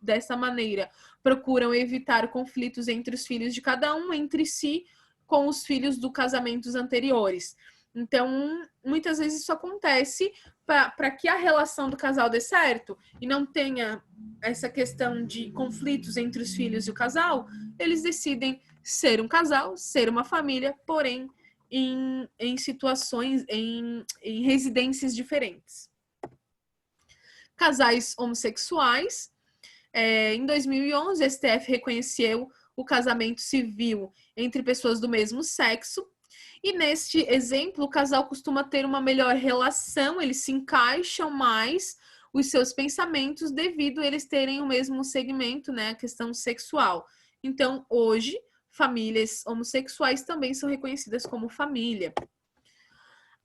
dessa maneira, procuram evitar conflitos entre os filhos de cada um, entre si, com os filhos dos casamentos anteriores. Então, muitas vezes isso acontece para que a relação do casal dê certo e não tenha essa questão de conflitos entre os filhos e o casal, eles decidem ser um casal, ser uma família, porém em situações, em residências diferentes. Casais homossexuais. Em 2011, a STF reconheceu o casamento civil entre pessoas do mesmo sexo. E neste exemplo, o casal costuma ter uma melhor relação, eles se encaixam mais os seus pensamentos devido a eles terem o mesmo segmento, né, a questão sexual. Então, hoje, famílias homossexuais também são reconhecidas como família.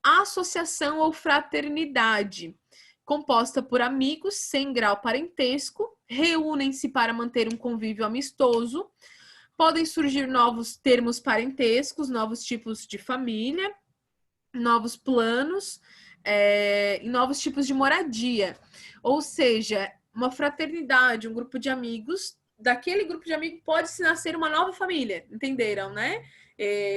A associação ou fraternidade, composta por amigos sem grau parentesco, reúnem-se para manter um convívio amistoso. Podem surgir novos termos parentescos, novos tipos de família, novos planos e novos tipos de moradia. Ou seja, uma fraternidade, um grupo de amigos, daquele grupo de amigos pode se nascer uma nova família, entenderam, né?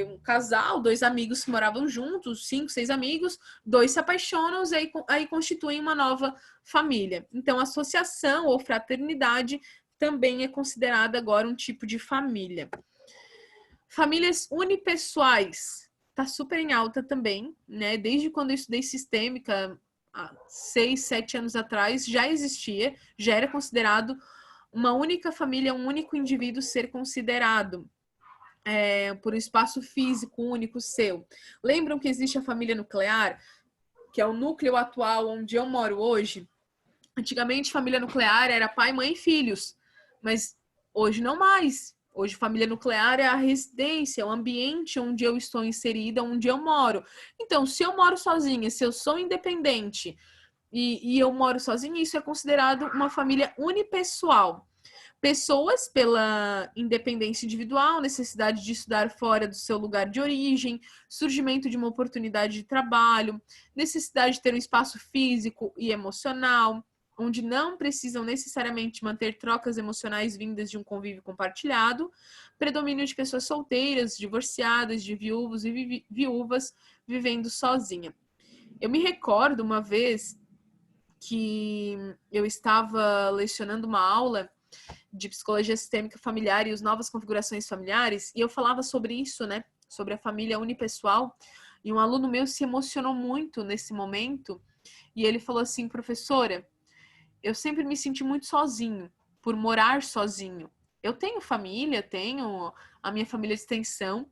Um casal, 2 amigos que moravam juntos, 5, 6 amigos, 2 se apaixonam e aí constituem uma nova família. Então, associação ou fraternidade também é considerada agora um tipo de família. Famílias unipessoais, tá super em alta também, né? Desde quando eu estudei sistêmica, há 6, 7 anos atrás, já existia, já era considerado uma única família, um único indivíduo ser considerado por um espaço físico único seu. Lembram que existe a família nuclear, que é o núcleo atual onde eu moro hoje? Antigamente, família nuclear era pai, mãe e filhos. Mas hoje não mais. Hoje, família nuclear é a residência, o ambiente onde eu estou inserida, onde eu moro. Então, se eu moro sozinha, se eu sou independente e eu moro sozinha, isso é considerado uma família unipessoal. Pessoas pela independência individual, necessidade de estudar fora do seu lugar de origem, surgimento de uma oportunidade de trabalho, necessidade de ter um espaço físico e emocional, onde não precisam necessariamente manter trocas emocionais vindas de um convívio compartilhado, predomínio de pessoas solteiras, divorciadas, de viúvos e viúvas vivendo sozinha. Eu me recordo uma vez que eu estava lecionando uma aula de psicologia sistêmica familiar e as novas configurações familiares, e eu falava sobre isso, né, sobre a família unipessoal, e um aluno meu se emocionou muito nesse momento, e ele falou assim: professora, eu sempre me senti muito sozinho, por morar sozinho. Eu tenho família, tenho a minha família de extensão,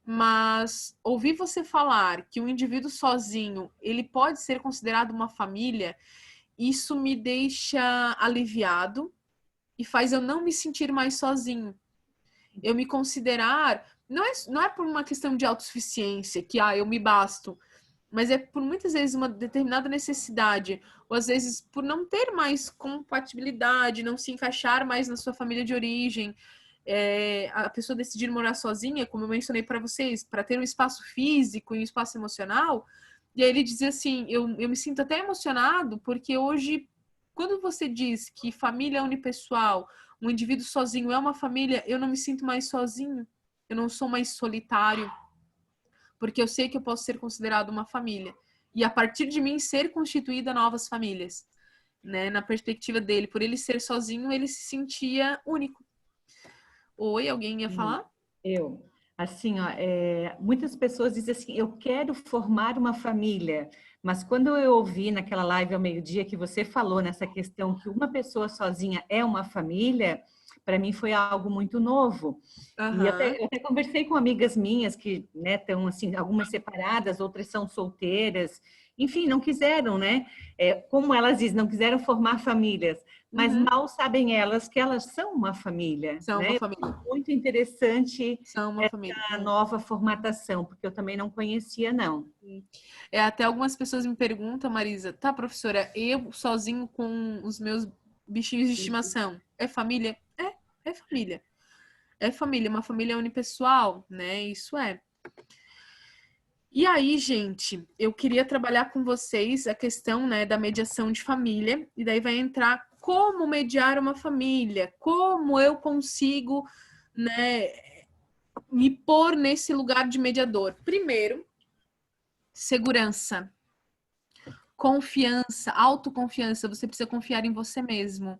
mas ouvir você falar que um indivíduo sozinho, ele pode ser considerado uma família, isso me deixa aliviado e faz eu não me sentir mais sozinho. Eu me considerar, não é por uma questão de autossuficiência, que eu me basto, mas é por muitas vezes uma determinada necessidade, ou às vezes por não ter mais compatibilidade, não se encaixar mais na sua família de origem, a pessoa decidir morar sozinha, como eu mencionei para vocês, para ter um espaço físico e um espaço emocional. E aí ele dizia assim, eu me sinto até emocionado, porque hoje, quando você diz que família unipessoal, um indivíduo sozinho é uma família, eu não me sinto mais sozinho, eu não sou mais solitário, porque eu sei que eu posso ser considerado uma família. E a partir de mim ser constituída novas famílias, né? Na perspectiva dele, por ele ser sozinho, ele se sentia único. Oi, alguém ia falar? Eu. Assim, muitas pessoas dizem assim, eu quero formar uma família, mas quando eu ouvi naquela live ao meio-dia que você falou nessa questão que uma pessoa sozinha é uma família, para mim foi algo muito novo. Uhum. E eu até conversei com amigas minhas que, né, estão assim, algumas separadas, outras são solteiras, enfim, não quiseram, né? Como elas dizem, não quiseram formar famílias, mas mal sabem elas que elas são uma família. São, né? Uma família. Muito interessante a nova formatação, porque eu também não conhecia, não. Até algumas pessoas me perguntam, Marisa, tá, professora, eu sozinho com os meus bichinhos de estimação, é família? É família. É família, uma família unipessoal, né? Isso é. E aí, gente, eu queria trabalhar com vocês a questão, né, da mediação de família, e daí vai entrar como mediar uma família, como eu consigo, né, me pôr nesse lugar de mediador. Primeiro, segurança, confiança, autoconfiança. Você precisa confiar em você mesmo.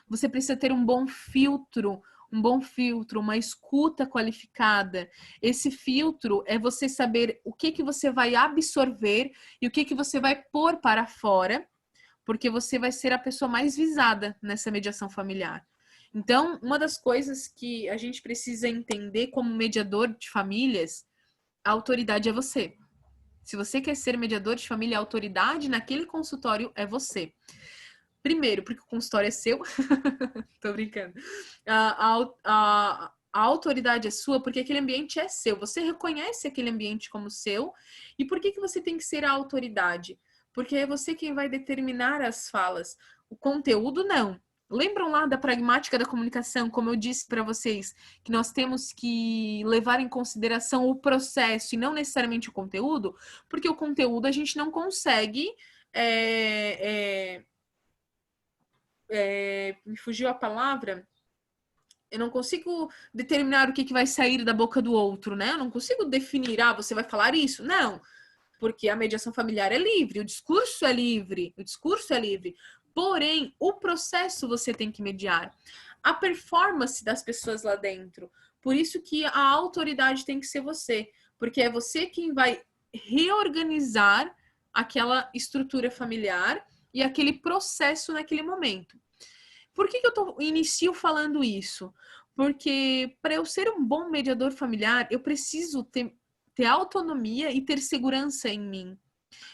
Você precisa ter um bom filtro, uma escuta qualificada. Esse filtro é você saber o que você vai absorver e o que você vai pôr para fora, porque você vai ser a pessoa mais visada nessa mediação familiar. Então, uma das coisas que a gente precisa entender como mediador de famílias, a autoridade é você. Se você quer ser mediador de família, a autoridade naquele consultório é você. Primeiro, porque o consultório é seu. Tô brincando. A autoridade é sua porque aquele ambiente é seu. Você reconhece aquele ambiente como seu. E por que você tem que ser a autoridade? Porque é você quem vai determinar as falas. O conteúdo, não. Lembram lá da pragmática da comunicação, como eu disse para vocês, que nós temos que levar em consideração o processo e não necessariamente o conteúdo? Porque o conteúdo a gente não consegue... me fugiu a palavra, eu não consigo determinar o que vai sair da boca do outro, né? Eu não consigo definir, você vai falar isso. Não, porque a mediação familiar é livre, o discurso é livre, porém, o processo você tem que mediar. A performance das pessoas lá dentro. Por isso que a autoridade tem que ser você, porque é você quem vai reorganizar aquela estrutura familiar e aquele processo naquele momento. Por que eu inicio falando isso? Porque para eu ser um bom mediador familiar, eu preciso ter autonomia e ter segurança em mim.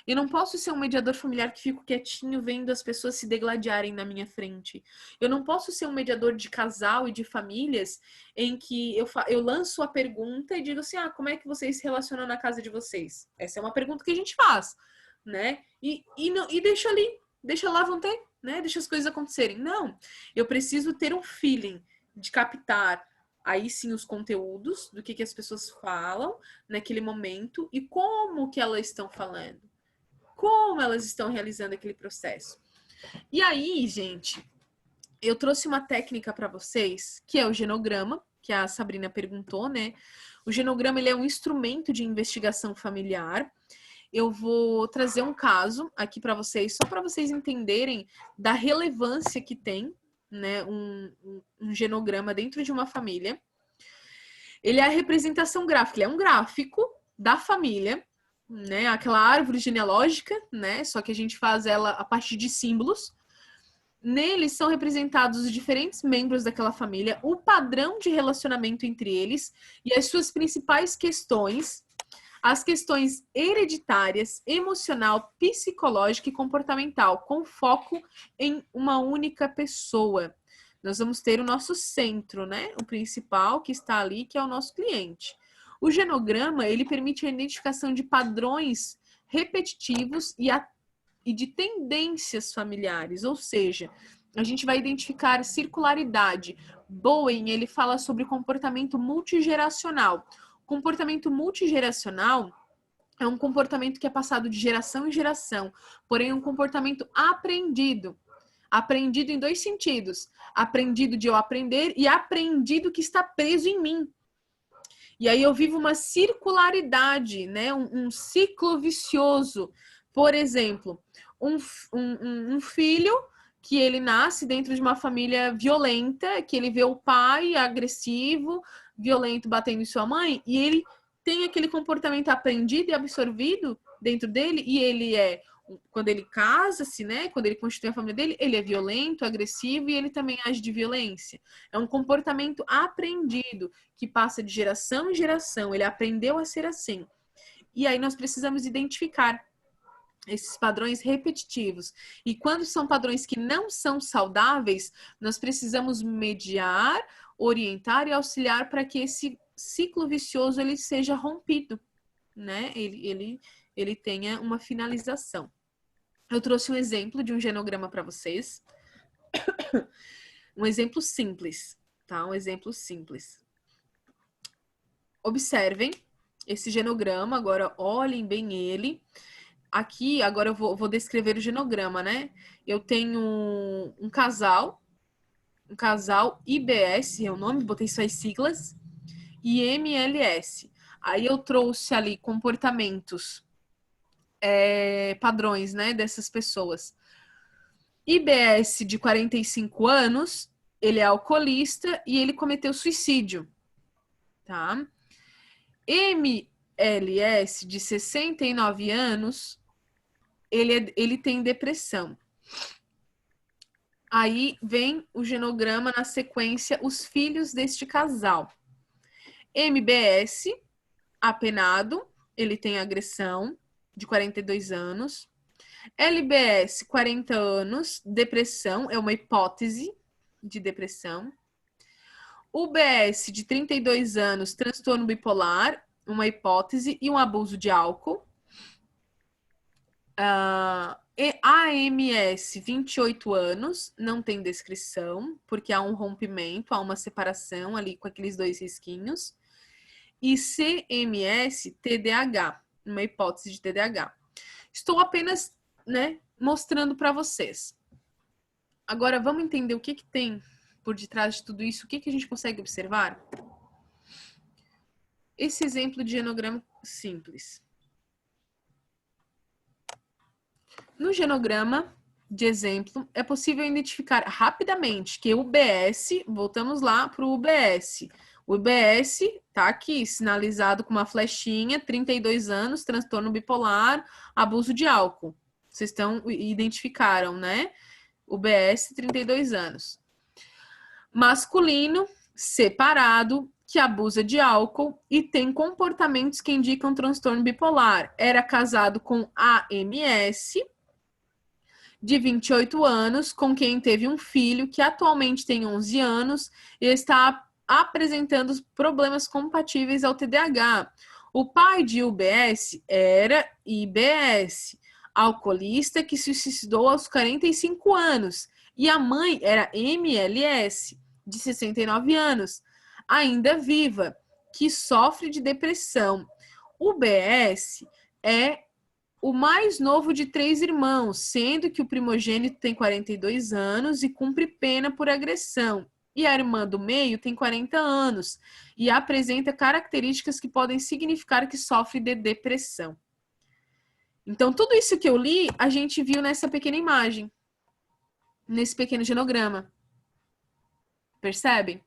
Eu não posso ser um mediador familiar que fico quietinho vendo as pessoas se degladiarem na minha frente. Eu não posso ser um mediador de casal e de famílias em que eu lanço a pergunta e digo assim, como é que vocês se relacionam na casa de vocês? Essa é uma pergunta que a gente faz, né? E deixa lá, vão ter, né? Deixa as coisas acontecerem. Não, eu preciso ter um feeling de captar aí sim os conteúdos do que as pessoas falam naquele momento e como que elas estão falando, como elas estão realizando aquele processo. E aí, gente, eu trouxe uma técnica para vocês, que é o genograma, que a Sabrina perguntou, né? O genograma, ele é um instrumento de investigação familiar. Eu vou trazer um caso aqui para vocês, só para vocês entenderem da relevância que tem, né, um genograma dentro de uma família. Ele é a representação gráfica, ele é um gráfico da família, né, aquela árvore genealógica, né, só que a gente faz ela a partir de símbolos. Neles são representados os diferentes membros daquela família, o padrão de relacionamento entre eles e as suas principais questões, as questões hereditárias, emocional, psicológica e comportamental, com foco em uma única pessoa. Nós vamos ter o nosso centro, né? O principal que está ali, que é o nosso cliente. O genograma, ele permite a identificação de padrões repetitivos e de tendências familiares, ou seja, a gente vai identificar circularidade. Bowen, ele fala sobre comportamento multigeracional. Comportamento multigeracional é um comportamento que é passado de geração em geração, porém um comportamento aprendido. Aprendido em dois sentidos. Aprendido de eu aprender e aprendido que está preso em mim. E aí eu vivo uma circularidade, né? Um ciclo vicioso. Por exemplo, um filho que ele nasce dentro de uma família violenta, que ele vê o pai agressivo, violento, batendo em sua mãe, e ele tem aquele comportamento aprendido e absorvido dentro dele, e ele quando ele casa-se, né, quando ele constitui a família dele, ele é violento, agressivo e ele também age de violência. É um comportamento aprendido, que passa de geração em geração, ele aprendeu a ser assim. E aí nós precisamos identificar esses padrões repetitivos. E quando são padrões que não são saudáveis, nós precisamos mediar, orientar e auxiliar para que esse ciclo vicioso ele seja rompido, né? Ele tenha uma finalização. Eu trouxe um exemplo de um genograma para vocês. Um exemplo simples, tá? Um exemplo simples. Observem esse genograma, agora olhem bem ele. Aqui, agora eu vou descrever o genograma, né? Eu tenho um casal IBS, é o nome, botei só as siglas, e MLS. Aí eu trouxe ali comportamentos, padrões, né, dessas pessoas. IBS de 45 anos, ele é alcoolista e ele cometeu suicídio, tá? MLS de 69 anos, ele tem depressão. Aí vem o genograma na sequência, os filhos deste casal. MBS, apenado, ele tem agressão, de 42 anos. LBS, 40 anos, depressão, é uma hipótese de depressão. UBS, de 32 anos, transtorno bipolar, uma hipótese e um abuso de álcool. AMS, 28 anos, não tem descrição, porque há um rompimento, há uma separação ali com aqueles dois risquinhos. E CMS, TDAH, uma hipótese de TDAH. Estou apenas, né, mostrando para vocês. Agora, vamos entender o que tem por detrás de tudo isso, o que a gente consegue observar? Esse exemplo de genograma simples. No genograma de exemplo, é possível identificar rapidamente que o UBS, voltamos lá para o UBS. O UBS está aqui, sinalizado com uma flechinha, 32 anos, transtorno bipolar, abuso de álcool. Vocês identificaram, né? UBS, 32 anos. Masculino, separado, que abusa de álcool e tem comportamentos que indicam transtorno bipolar. Era casado com AMS, de 28 anos, com quem teve um filho que atualmente tem 11 anos e está apresentando problemas compatíveis ao TDAH. O pai de UBS era IBS, alcoolista que se suicidou aos 45 anos. E a mãe era MLS, de 69 anos, ainda viva, que sofre de depressão. UBS é o mais novo de 3 irmãos, sendo que o primogênito tem 42 anos e cumpre pena por agressão. E a irmã do meio tem 40 anos e apresenta características que podem significar que sofre de depressão. Então, tudo isso que eu li, a gente viu nessa pequena imagem, nesse pequeno genograma. Percebem?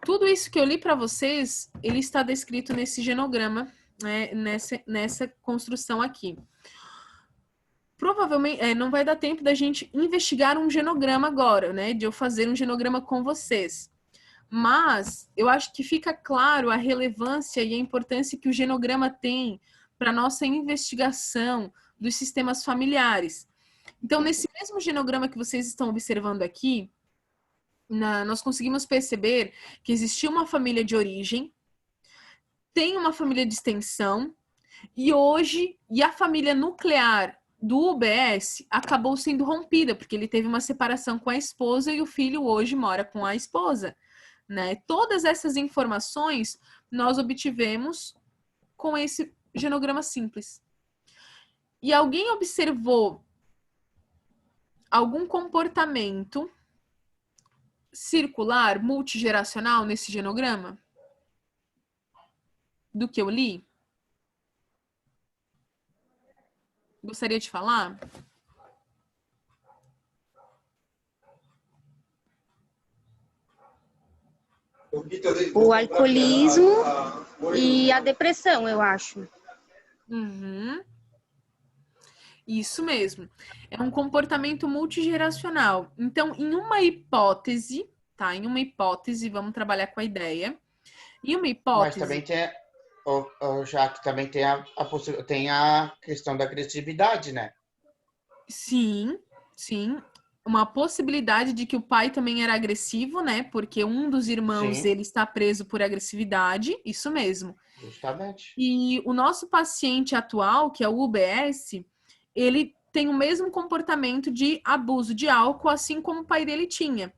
Tudo isso que eu li para vocês, ele está descrito nesse genograma, né, nessa construção aqui. Provavelmente não vai dar tempo da gente investigar um genograma agora, né? De eu fazer um genograma com vocês. Mas eu acho que fica claro a relevância e a importância que o genograma tem para a nossa investigação dos sistemas familiares. Então, nesse mesmo genograma que vocês estão observando aqui, nós conseguimos perceber que existia uma família de origem, tem uma família de extensão, e a família nuclear do UBS acabou sendo rompida, porque ele teve uma separação com a esposa e o filho hoje mora com a esposa, né? Todas essas informações nós obtivemos com esse genograma simples. E alguém observou algum comportamento circular, multigeracional nesse genograma? Do que eu li? Gostaria de falar? O alcoolismo e a depressão, eu acho. Uhum. Isso mesmo. É um comportamento multigeracional. Então, em uma hipótese, tá? Em uma hipótese, vamos trabalhar com a ideia. Em uma hipótese... Mas também tem, já que também tem a questão da agressividade, né? Sim, sim. Uma possibilidade de que o pai também era agressivo, né? Porque um dos irmãos, ele está preso por agressividade. Isso mesmo. Justamente. E o nosso paciente atual, que é o UBS, ele tem o mesmo comportamento de abuso de álcool, assim como o pai dele tinha.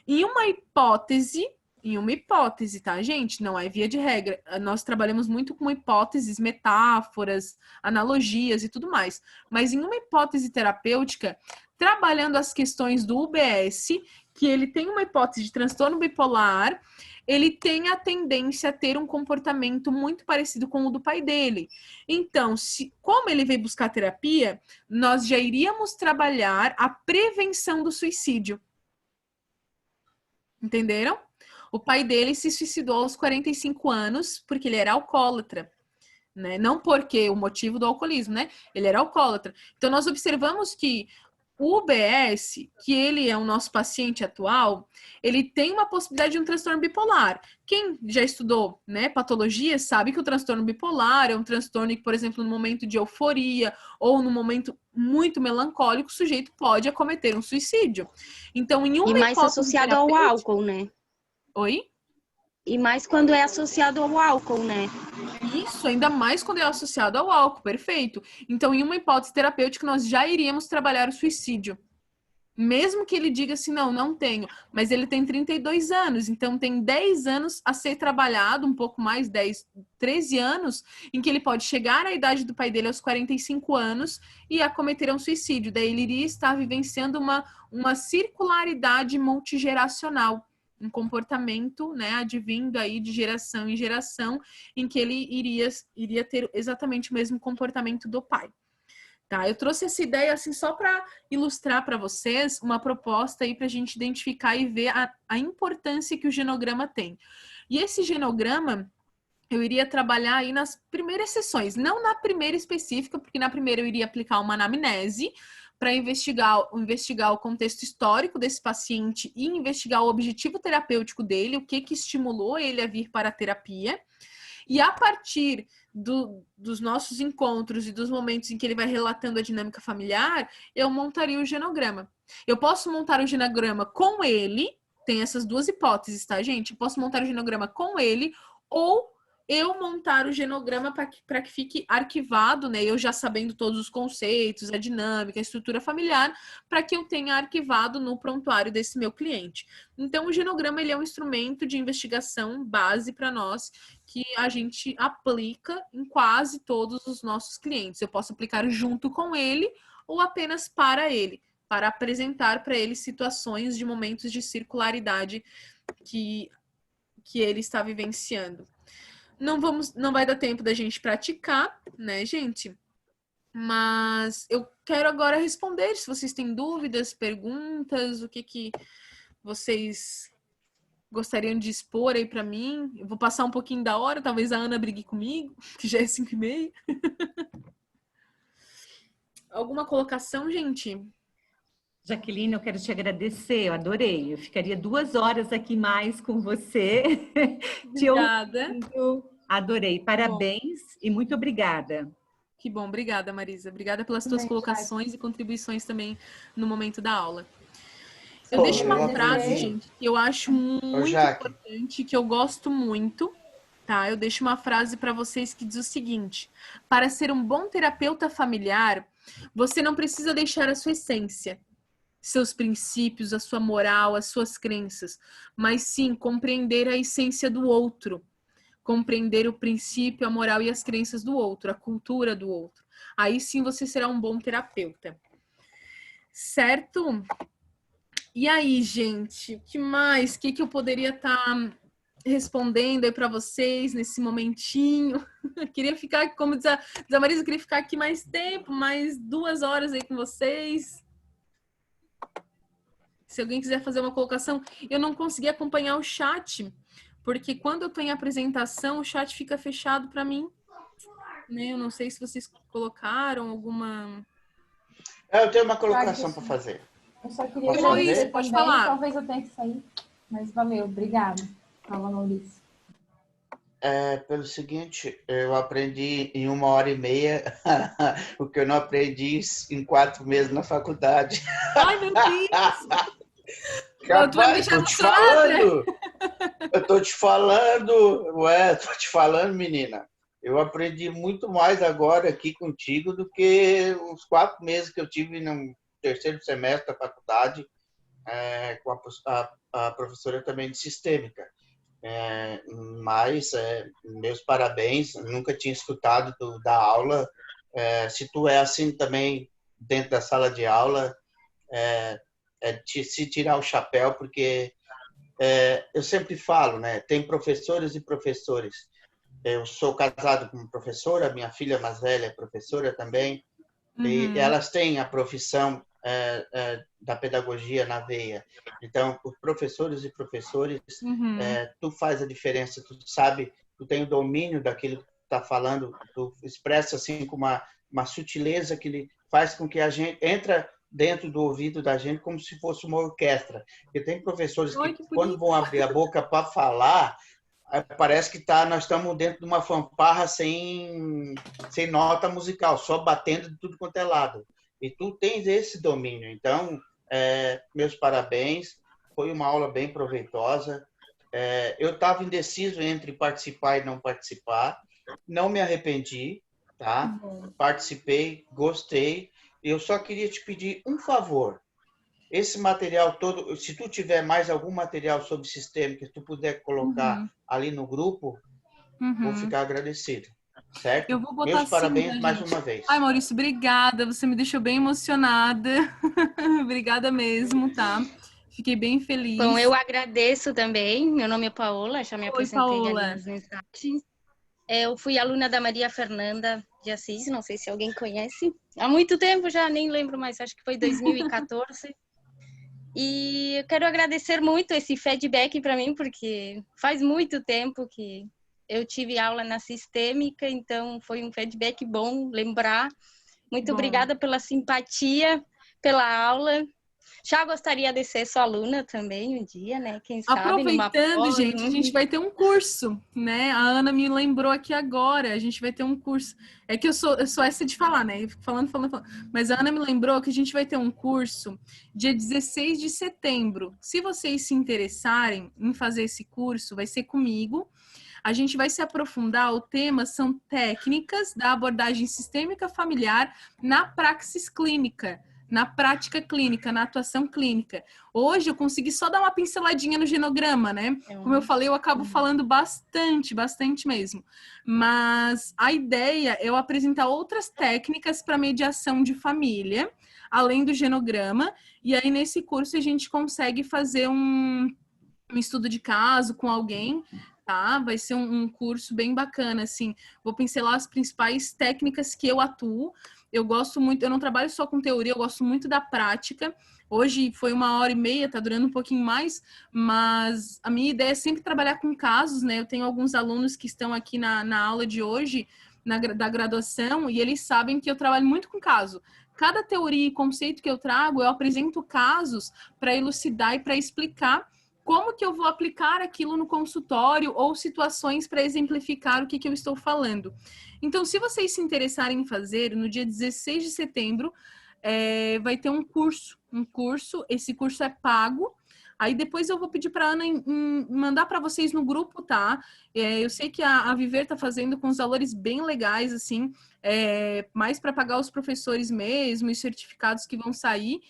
Em uma hipótese, Em uma hipótese, tá, gente? Não é via de regra. Nós trabalhamos muito com hipóteses, metáforas, analogias e tudo mais. Mas em uma hipótese terapêutica, trabalhando as questões do UBS, que ele tem uma hipótese de transtorno bipolar, ele tem a tendência a ter um comportamento muito parecido com o do pai dele. Então, como ele veio buscar terapia, nós já iríamos trabalhar a prevenção do suicídio. Entenderam? O pai dele se suicidou aos 45 anos porque ele era alcoólatra, né? Não porque o motivo do alcoolismo, né? Ele era alcoólatra. Então, nós observamos que o UBS, que ele é o nosso paciente atual, ele tem uma possibilidade de um transtorno bipolar. Quem já estudou, né, patologia sabe que o transtorno bipolar é um transtorno que, por exemplo, no momento de euforia ou no momento muito melancólico, o sujeito pode acometer um suicídio. Então, em uma E mais associado ao álcool, né? Oi? E mais quando é associado ao álcool, né? Isso, ainda mais quando é associado ao álcool, perfeito. Então, em uma hipótese terapêutica, nós já iríamos trabalhar o suicídio. Mesmo que ele diga assim, não tenho. Mas ele tem 32 anos, então tem 10 anos a ser trabalhado, um pouco mais, 13 anos, em que ele pode chegar à idade do pai dele aos 45 anos e acometer um suicídio. Daí ele iria estar vivenciando uma circularidade multigeracional. Um comportamento, né, advindo aí de geração em geração, em que ele iria ter exatamente o mesmo comportamento do pai. Tá? Eu trouxe essa ideia assim só para ilustrar para vocês uma proposta aí para a gente identificar e ver a importância que o genograma tem. E esse genograma eu iria trabalhar aí nas primeiras sessões, não na primeira específica, porque na primeira eu iria aplicar uma anamnese para investigar o contexto histórico desse paciente e investigar o objetivo terapêutico dele, o que estimulou ele a vir para a terapia. E a partir dos nossos encontros e dos momentos em que ele vai relatando a dinâmica familiar, eu montaria o genograma. Eu posso montar o genograma com ele, tem essas duas hipóteses, tá, gente? Eu posso montar o genograma com ele ou eu montar o genograma para que fique arquivado, né? Eu já sabendo todos os conceitos, a dinâmica, a estrutura familiar, para que eu tenha arquivado no prontuário desse meu cliente. Então, o genograma ele é um instrumento de investigação base para nós, que a gente aplica em quase todos os nossos clientes. Eu posso aplicar junto com ele ou apenas para ele, para apresentar para ele situações de momentos de circularidade que ele está vivenciando. Não vai dar tempo da gente praticar, né, gente? Mas eu quero agora responder se vocês têm dúvidas, perguntas, o que vocês gostariam de expor aí para mim. Eu vou passar um pouquinho da hora, talvez a Ana brigue comigo, que já é 5h30. Alguma colocação, gente? Jaqueline, eu quero te agradecer, eu adorei. Eu ficaria 2 horas aqui mais com você. Obrigada. Adorei, parabéns e muito obrigada. Que bom, obrigada, Marisa. Obrigada pelas tuas colocações e contribuições também no momento da aula. Eu deixo uma frase, gente, que eu acho muito importante, que eu gosto muito, tá? Eu deixo uma frase para vocês que diz o seguinte: para ser um bom terapeuta familiar, você não precisa deixar a sua essência, seus princípios, a sua moral, as suas crenças, mas sim compreender a essência do outro, compreender o princípio, a moral e as crenças do outro, a cultura do outro. Aí sim você será um bom terapeuta. Certo? E aí, gente, o que mais? O que eu poderia estar respondendo aí para vocês nesse momentinho? Queria ficar, como diz a Marisa, eu queria ficar aqui mais tempo, mais 2 horas aí com vocês. Se alguém quiser fazer uma colocação, eu não consegui acompanhar o chat, porque quando eu estou em apresentação, o chat fica fechado para mim. Né? Eu não sei se vocês colocaram alguma... Eu tenho uma colocação para fazer. Eu só queria agradecer também, talvez eu tenha que sair, mas valeu, obrigada. Fala, Maurício. Pelo seguinte, eu aprendi em 1h30 o que eu não aprendi em 4 meses na faculdade. Ai, meu Deus! Capaz, tô te falando! Eu tô te falando, menina. Eu aprendi muito mais agora aqui contigo do que os 4 meses que eu tive no terceiro semestre da faculdade, com a professora também de sistêmica. Mas meus parabéns, nunca tinha escutado da aula. Se tu é assim também dentro da sala de aula, se tirar o chapéu, porque eu sempre falo, né? Tem professores e professores. Eu sou casado com uma professora, minha filha mais velha é professora também, e elas têm a profissão da pedagogia na veia. Então, os professores e professores, tu faz a diferença, tu sabe, tu tem o domínio daquilo que tu está falando, tu expressa assim com uma sutileza que faz com que a gente entra dentro do ouvido da gente como se fosse uma orquestra. Porque tem professores que quando vão abrir a boca para falar, parece que nós estamos dentro de uma fanfarra sem nota musical, só batendo de tudo quanto é lado. E tu tens esse domínio. Então, meus parabéns. Foi uma aula bem proveitosa. Eu estava indeciso entre participar e não participar. Não me arrependi, tá? Participei, gostei. Eu só queria te pedir um favor. Esse material todo, se tu tiver mais algum material sobre sistema que tu puder colocar ali no grupo, vou ficar agradecido. Certo? Eu vou botar Meus parabéns sim, mais uma vez. Ai, Maurício, obrigada. Você me deixou bem emocionada. Obrigada mesmo, tá? Fiquei bem feliz. Bom, eu agradeço também. Meu nome é Paola, já me apresentei Paola. ali nas mensagens. Eu fui aluna da Maria Fernanda de Assis, não sei se alguém conhece. Há muito tempo já, nem lembro mais, acho que foi 2014. E eu quero agradecer muito esse feedback para mim, porque faz muito tempo que eu tive aula na Sistêmica, então foi um feedback bom lembrar. Muito obrigada pela simpatia, pela aula. Já gostaria de ser sua aluna também um dia, né? Quem sabe. Aproveitando, gente, a gente vai ter um curso, né? A Ana me lembrou aqui agora, a gente vai ter um curso. É que eu sou essa de falar, né? Eu fico falando. Mas a Ana me lembrou que a gente vai ter um curso dia 16 de setembro. Se vocês se interessarem em fazer esse curso, vai ser comigo. A gente vai se aprofundar, o tema são técnicas da abordagem sistêmica familiar na praxis clínica, na prática clínica, na atuação clínica. Hoje eu consegui só dar uma pinceladinha no genograma, né? Como eu falei, eu acabo falando bastante mesmo. Mas a ideia é eu apresentar outras técnicas para mediação de família, além do genograma, e aí nesse curso a gente consegue fazer um estudo de caso com alguém, tá? Vai ser um curso bem bacana, assim. Vou pincelar as principais técnicas que eu atuo. Eu gosto muito, eu não trabalho só com teoria, eu gosto muito da prática. Hoje foi 1h30, tá durando um pouquinho mais, mas a minha ideia é sempre trabalhar com casos, né? Eu tenho alguns alunos que estão aqui na aula de hoje, da graduação, e eles sabem que eu trabalho muito com caso. Cada teoria e conceito que eu trago, eu apresento casos para elucidar e para explicar como que eu vou aplicar aquilo no consultório ou situações para exemplificar o que eu estou falando. Então, se vocês se interessarem em fazer, no dia 16 de setembro, vai ter um curso. Esse curso é pago. Aí depois eu vou pedir para a Ana mandar para vocês no grupo, tá? Eu sei que a Viver está fazendo com os valores bem legais, assim, mais para pagar os professores mesmo, os certificados que vão sair.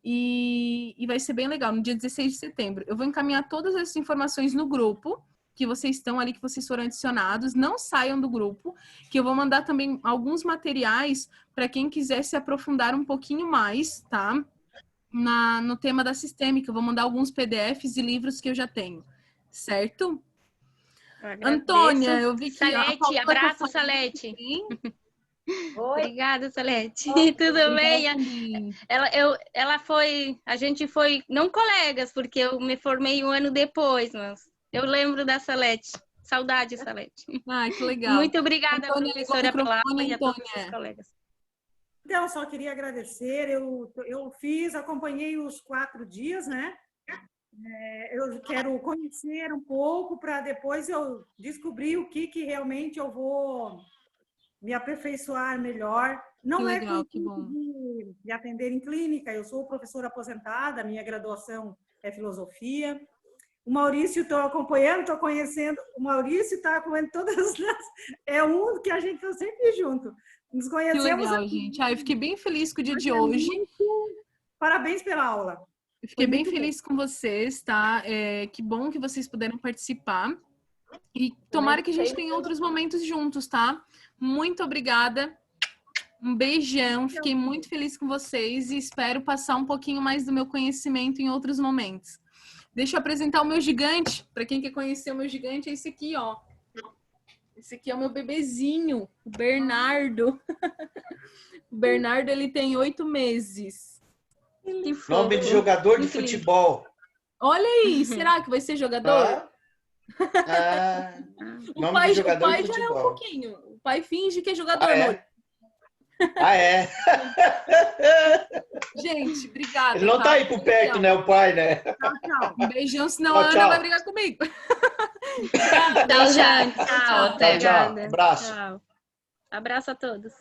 E vai ser bem legal, no dia 16 de setembro. Eu vou encaminhar todas essas informações no grupo, que vocês estão ali, que vocês foram adicionados. Não saiam do grupo, que eu vou mandar também alguns materiais para quem quiser se aprofundar um pouquinho mais, tá? No tema da sistêmica. Eu vou mandar alguns PDFs e livros que eu já tenho, certo? Antônia, eu vi que... Salete, abraço, Salete. Obrigada, Salete. Tudo bem? A gente foi, não colegas, porque eu me formei um ano depois, mas eu lembro da Salete. Saudade, Salete. Que legal. Muito obrigada, professora, pela aula e a todos os colegas. Então, só queria agradecer. Eu acompanhei os 4 dias, né? Eu quero conhecer um pouco para depois eu descobrir o que realmente eu vou me aperfeiçoar melhor. Não é de atender em clínica, eu sou professora aposentada, minha graduação é filosofia. O Maurício estou acompanhando, estou conhecendo. O Maurício está acompanhando todas as... É um que a gente está sempre junto. Nos conhecemos. Que legal, gente. Eu fiquei bem feliz com o dia de hoje. Parabéns pela aula. Eu fiquei bem feliz com vocês, tá? Que bom que vocês puderam participar. E tomara que a gente tenha outros momentos juntos, tá? Muito obrigada. Um beijão. Fiquei muito feliz com vocês e espero passar um pouquinho mais do meu conhecimento em outros momentos. Deixa eu apresentar o meu gigante. Para quem quer conhecer o meu gigante, é esse aqui, ó. Esse aqui é o meu bebezinho, o Bernardo. O Bernardo, ele tem 8 meses. Nome de jogador de futebol. Olha aí, será que vai ser jogador? O pai já é um pouquinho. O pai finge que é jogador. Gente, obrigada. Ele não tá aí por perto, né? O pai, né? Tchau. Um beijão, senão a Ana vai brigar comigo. Tchau, Jane. Tchau. Tchau. Abraço. Tchau. Abraço a todos.